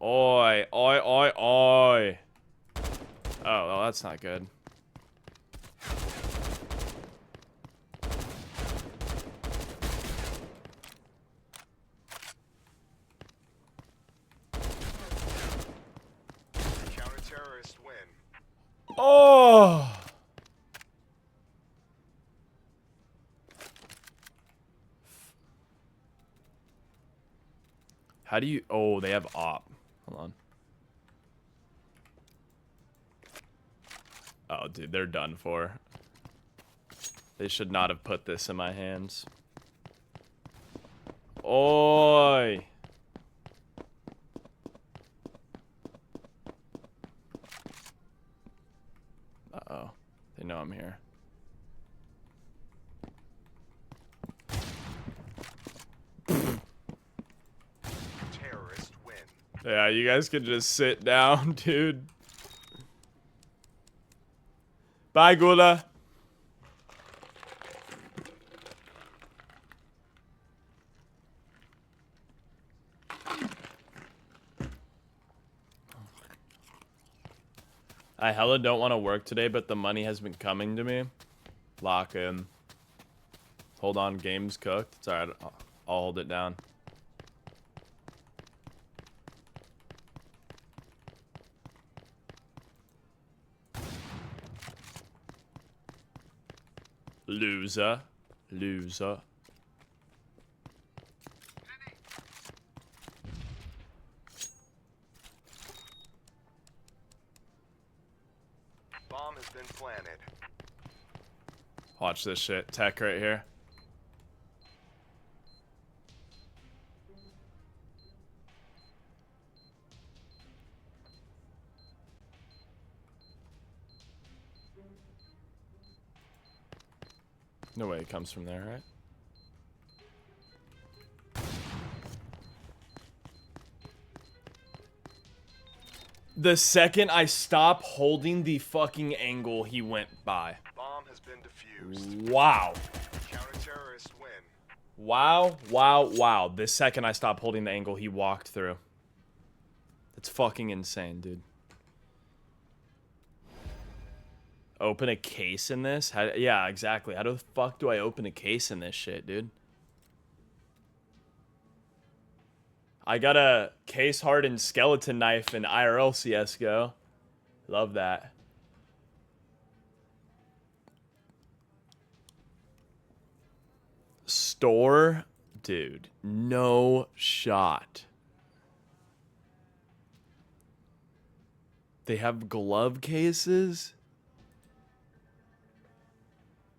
Oi, oi, oi, oi. Oh, well, that's not good. Counter-terrorist win. Oh! How do you... Oh, they have op. Hold on. Oh, dude, they're done for. They should not have put this in my hands. Oi! Uh-oh. They know I'm here. Terrorist win. Yeah, you guys can just sit down, dude. Bye, Gula. I hella don't want to work today, but the money has been coming to me. Lock in. Hold on, game's cooked. It's alright. I'll hold it down. Loser. Loser. Bomb has been planted. Watch this shit. Tech right here. No way it comes from there, right? The second I stop holding the fucking angle, he went by. Bomb has been defused. Wow. Counter-terrorist win. Wow, wow, wow. The second I stop holding the angle, he walked through. That's fucking insane, dude. Open a case in this? How, yeah, exactly. How the fuck do I open a case in this shit, dude? I got a case-hardened skeleton knife in IRL CSGO. Love that. Store? Dude, no shot. They have glove cases?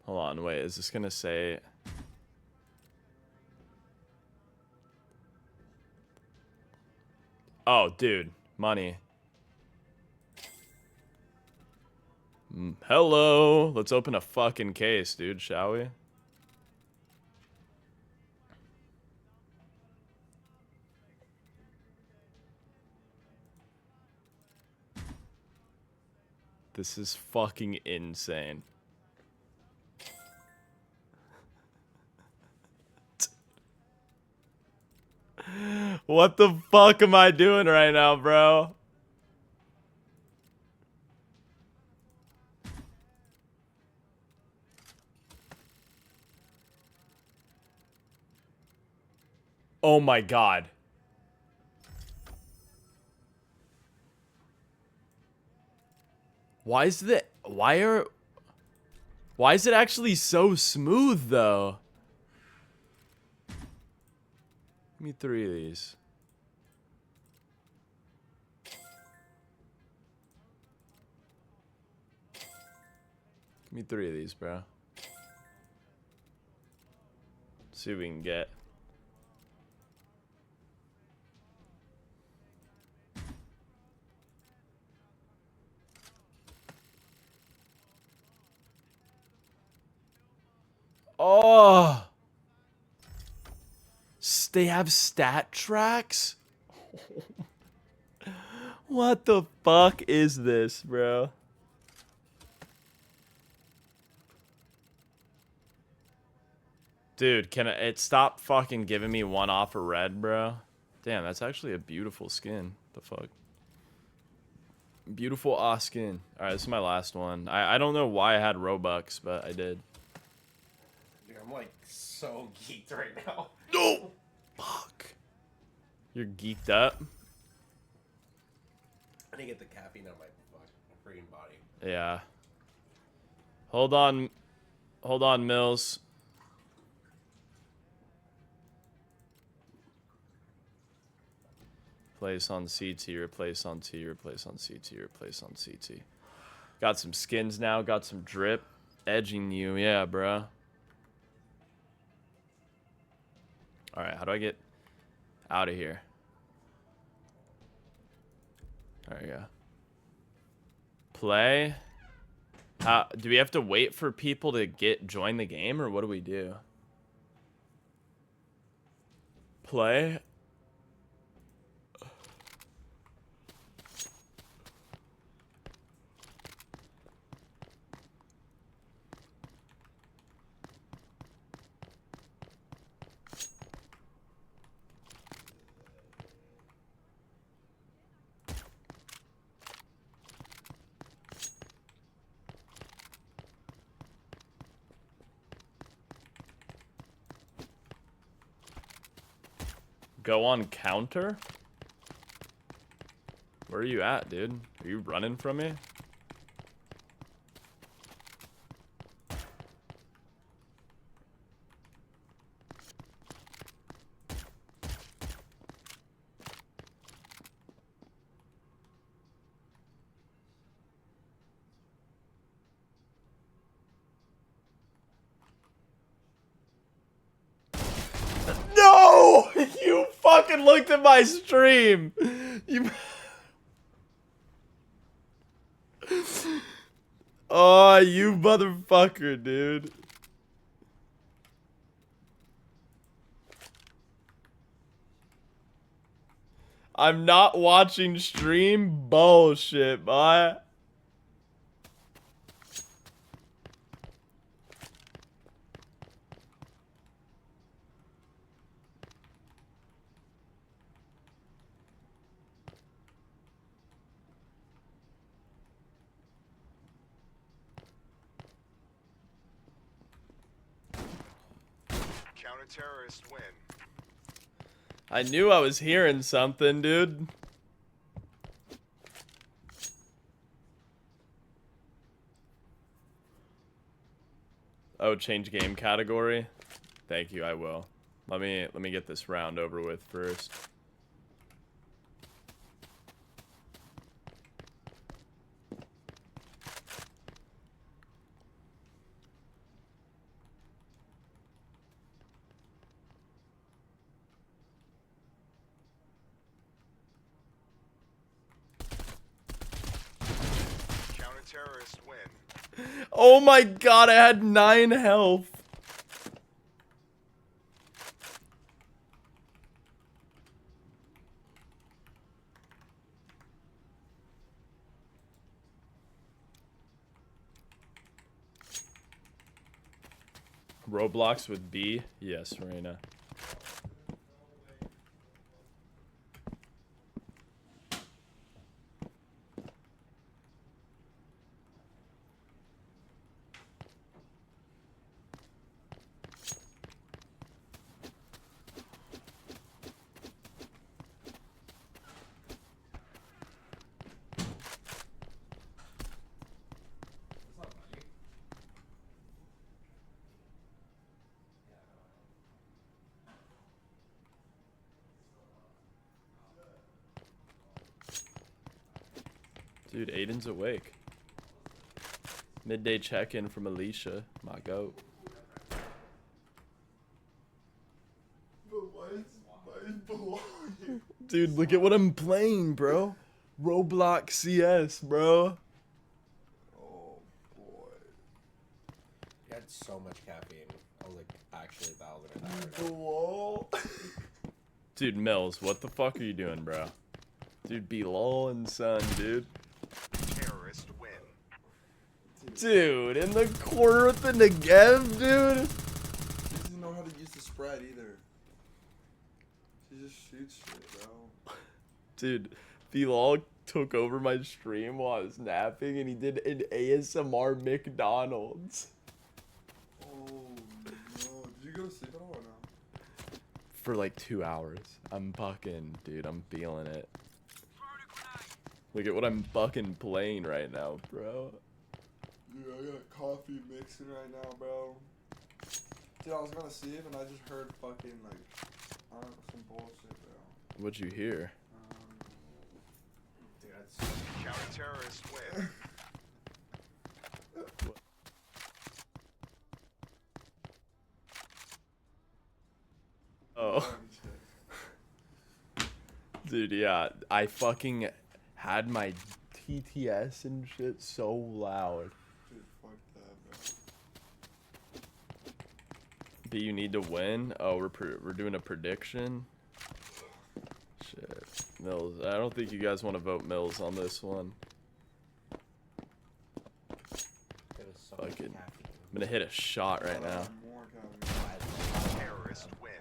Hold on, wait, is this gonna say... Oh, dude, money. Hello, let's open a fucking case, dude, shall we? This is fucking insane. What the fuck am I doing right now, bro? Oh my god. Why is it actually so smooth though? Give me 3 of these. Give me 3 of these, bro. See what we can get. Oh! They have stat tracks? What the fuck is this, bro? Dude, can it stop fucking giving me 1 off a red, bro? Damn, that's actually a beautiful skin. The fuck? Beautiful skin. Alright, this is my last one. I don't know why I had Robux, but I did. Dude, I'm like so geeked right now. No! Fuck. You're geeked up? I didn't get the caffeine out of my freaking body. Yeah. Hold on. Hold on, Mills. Replace on CT, replace on T, replace on CT, replace on CT. Got some skins now, got some drip. Edging you, yeah, bro. Alright, how do I get out of here? There we go. Play. How do we have to wait for people to join the game, or what do we do? Play. Go on counter? Where are you at, dude? Are you running from me? fucking looked at my stream. You. Oh, you motherfucker, dude. I'm not watching stream bullshit, boy. Counter-terrorists win. I knew I was hearing something, dude. Oh, change game category? Thank you, I will. Let me get this round over with first. Counter-terrorists win. Oh my god, I had 9 health. Roblox with B? Yes, Reina. Dude, Aiden's awake. Midday check-in from Alicia, my goat. Dude, look at what I'm playing, bro. Roblox CS, bro. Oh boy. You had so much caffeine. I was like, actually, that was gonna die right now. Dude, Mills, what the fuck are you doing, bro? Dude, be lolling, son, dude. Terrorist win. Dude, in the corner with the Negev, dude. She doesn't know how to use the spread either. She just shoots shit, bro. Dude, Bilal took over my stream while I was napping and he did an ASMR McDonald's. Oh no. Did you go to sleep at all or no? For like 2 hours. I'm fucking, dude, I'm feeling it. Look at what I'm fucking playing right now, bro. Dude, I got coffee mixing right now, bro. Dude, I was gonna sleep and I just heard fucking like, I don't know, some bullshit, bro. What'd you hear? Dude, that's Counter-terrorists win. Oh. Dude, yeah, I fucking had my TTS and shit so loud. Dude, fuck that, bro. Do you need to win? Oh, we're doing a prediction? Shit. Mills, I don't think you guys want to vote Mills on this one. Fucking, I'm gonna hit a shot right now. Terrorist win.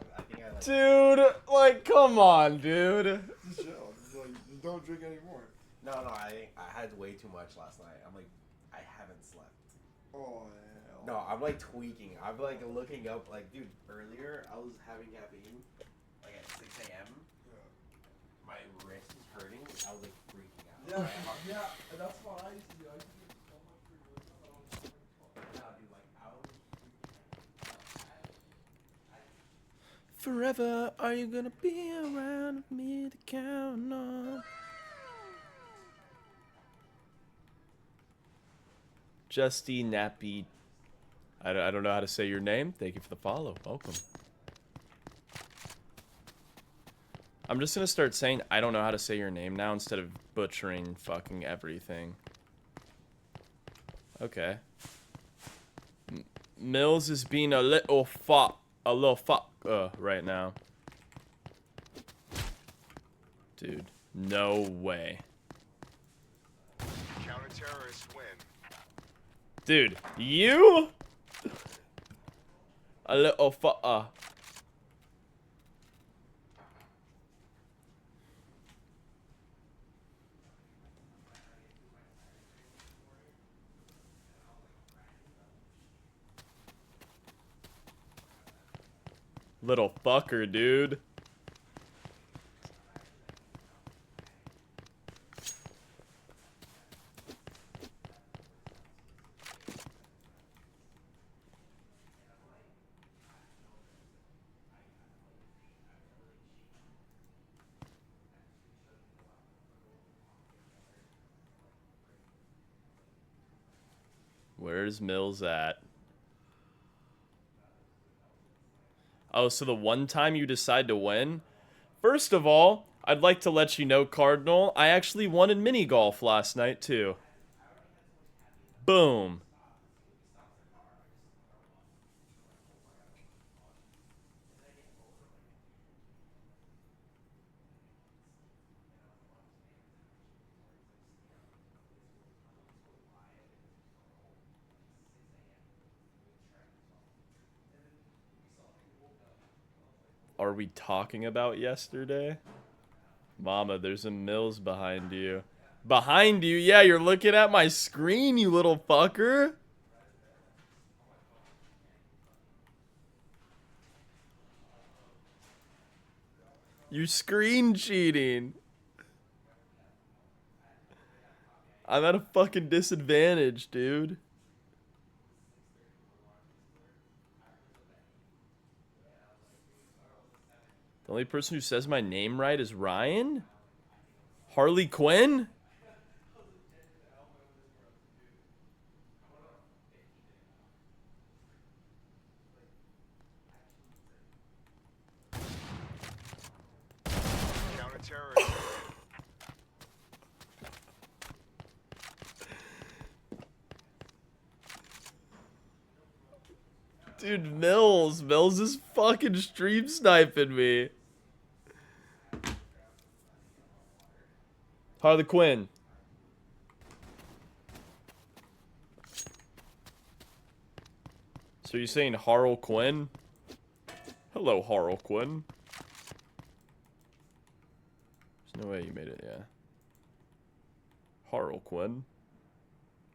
Dude, like, come on, dude. Just chill. Just don't drink anymore. No, I had way too much last night. I'm like, I haven't slept. Oh, hell. No, I'm like tweaking. I'm like looking up, like, dude, earlier I was having caffeine, like at 6 a.m. Yeah. My wrist is hurting. I was like freaking out. Yeah, that's what I used to do. I used to drink so much for your stuff. I don't know. No, dude, like, I was Forever, are you gonna be around with me to count on? Justy Nappy. I don't know how to say your name. Thank you for the follow. Welcome. I'm just gonna start saying I don't know how to say your name now instead of butchering fucking everything. Okay. Mills is being a little fuck right now. Dude, no way. Counter-terrorists win. Dude, you? A little fuck. Little fucker, dude. Where's Mills at? Oh, so the one time you decide to win? First of all, I'd like to let you know, Cardinal, I actually won in mini golf last night, too. Boom. Are we talking about yesterday? Mama, there's a Mills behind you. Behind you? Yeah, you're looking at my screen, you little fucker. You screen cheating. I'm at a fucking disadvantage, dude. The only person who says my name right is Ryan? Harley Quinn? Counter-terrorists Dude, Mills. Mills is fucking stream sniping me. Harley Quinn. So you're saying Harl Quinn? Hello, Harl Quinn. There's no way you made it, yeah. Harl Quinn.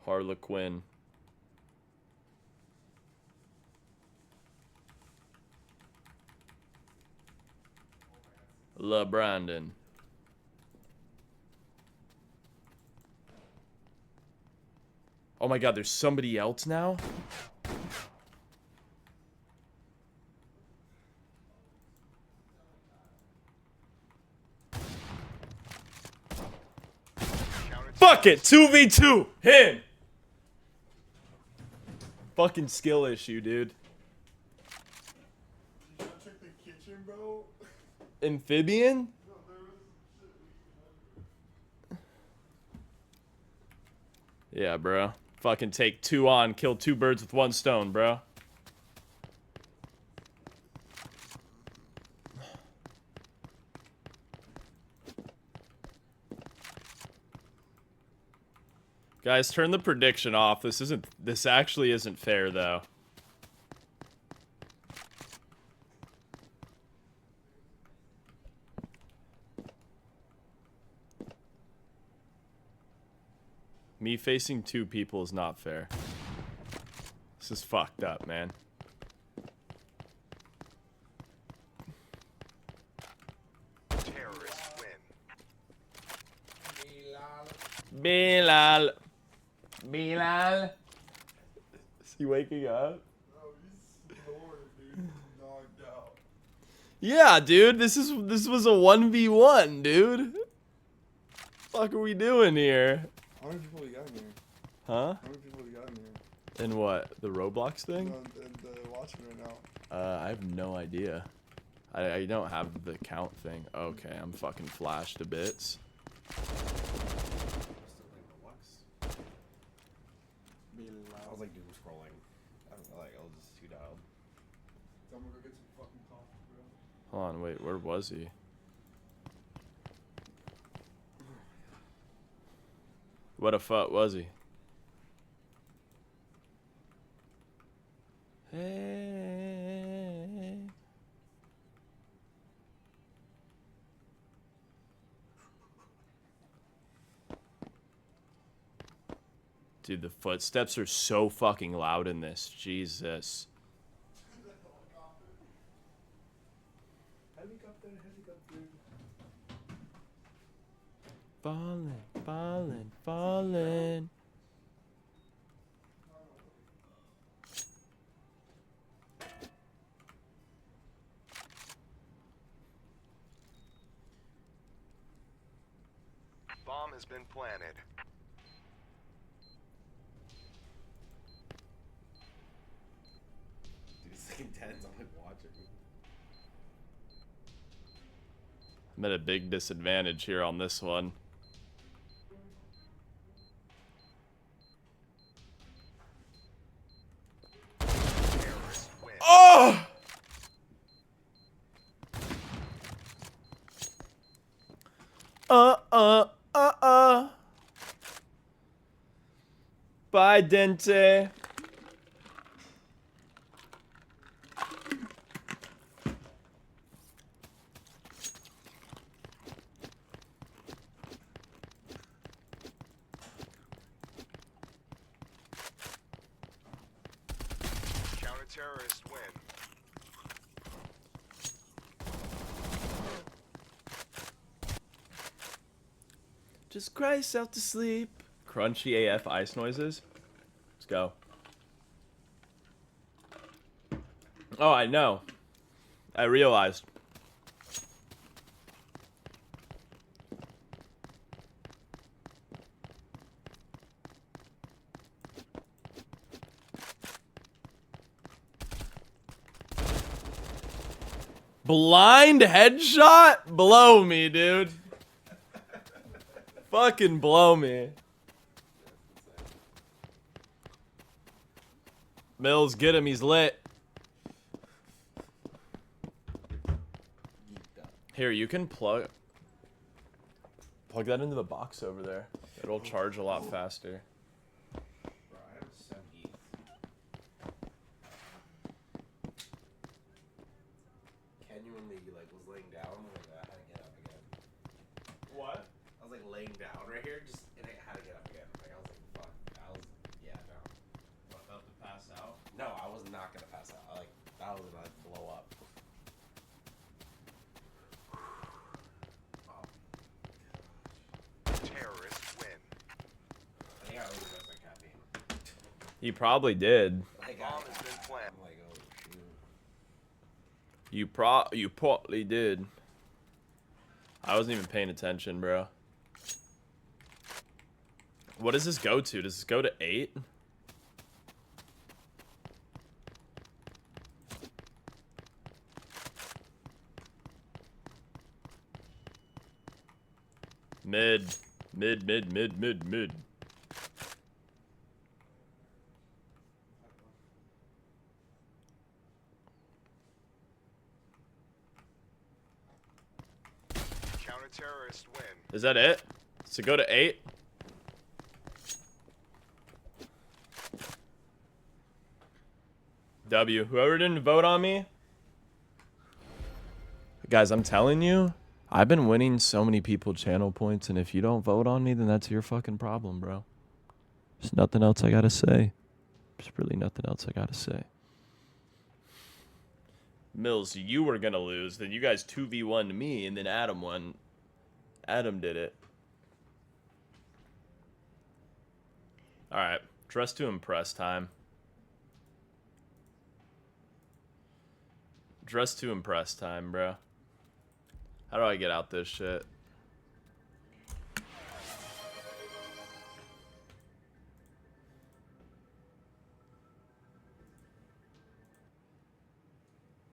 Harlequin. La Brandon. Oh my god, there's somebody else now? Fuck it! 2v2! Him! Fucking skill issue, dude. Did you check the kitchen, bro? Amphibian? Yeah, bro. Fucking take 2 on, kill 2 birds with 1 stone, bro. Guys, turn the prediction off. This actually isn't fair, though. Me facing 2 people is not fair. This is fucked up, man. terrorists win. Bilal. Bilal. Is he waking up? No, he's snoring, dude. He's knocked out. Yeah, dude. This was a 1v1, dude. Fuck are we doing here? How many people we got in here? Huh? How many people we got in here? In what? The Roblox thing? No, the watching right now. I have no idea. I don't have the count thing. Okay, I'm fucking flashed to bits. I was like doom scrolling. I don't know, like I was just too dialed. I'm gonna go get some fucking coffee, bro. Hold on, wait, where was he? What the fuck was he? Hey. Dude, the footsteps are so fucking loud in this. Jesus. Helicopter, helicopter. Falling, falling, falling. Bomb has been planted. Dude, it's like intense. I'm like watching. I'm at a big disadvantage here on this one. Oh! Bye, Dente. Counter-terrorists win. Just cry yourself to sleep. Crunchy AF ice noises. Let's go. Oh, I know. I realized. Blind headshot? Blow me, dude. Fucking blow me. Mills, get him. He's lit. Here, you can plug that into the box over there. It'll charge a lot faster. Bro, I have 70. Genuinely, like, was laying down, like, I had to get up again. What? I was like laying down right here, just, and I had to get up again. Like, I was like, fuck. I was, yeah, no. About to pass out? No, I was not gonna pass out. Like, that was gonna like, blow up. Oh. Terrorists win. I think I overdosed on caffeine. You probably did. Like, Bomb has been planted. I'm like, oh, shoot. You probably did. I wasn't even paying attention, bro. What does this go to? Does this go to 8? Mid. Counter-terrorists win. Is that it? Does it go to 8? W. Whoever didn't vote on me. Guys, I'm telling you, I've been winning so many people channel points, and if you don't vote on me, then that's your fucking problem, bro. There's nothing else I gotta say. There's really nothing else I gotta say. Mills, you were gonna lose. Then you guys 2v1'd me, and then Adam won. Adam did it. Alright, dress to impress time. Dress to impress time, bro. How do I get out this shit?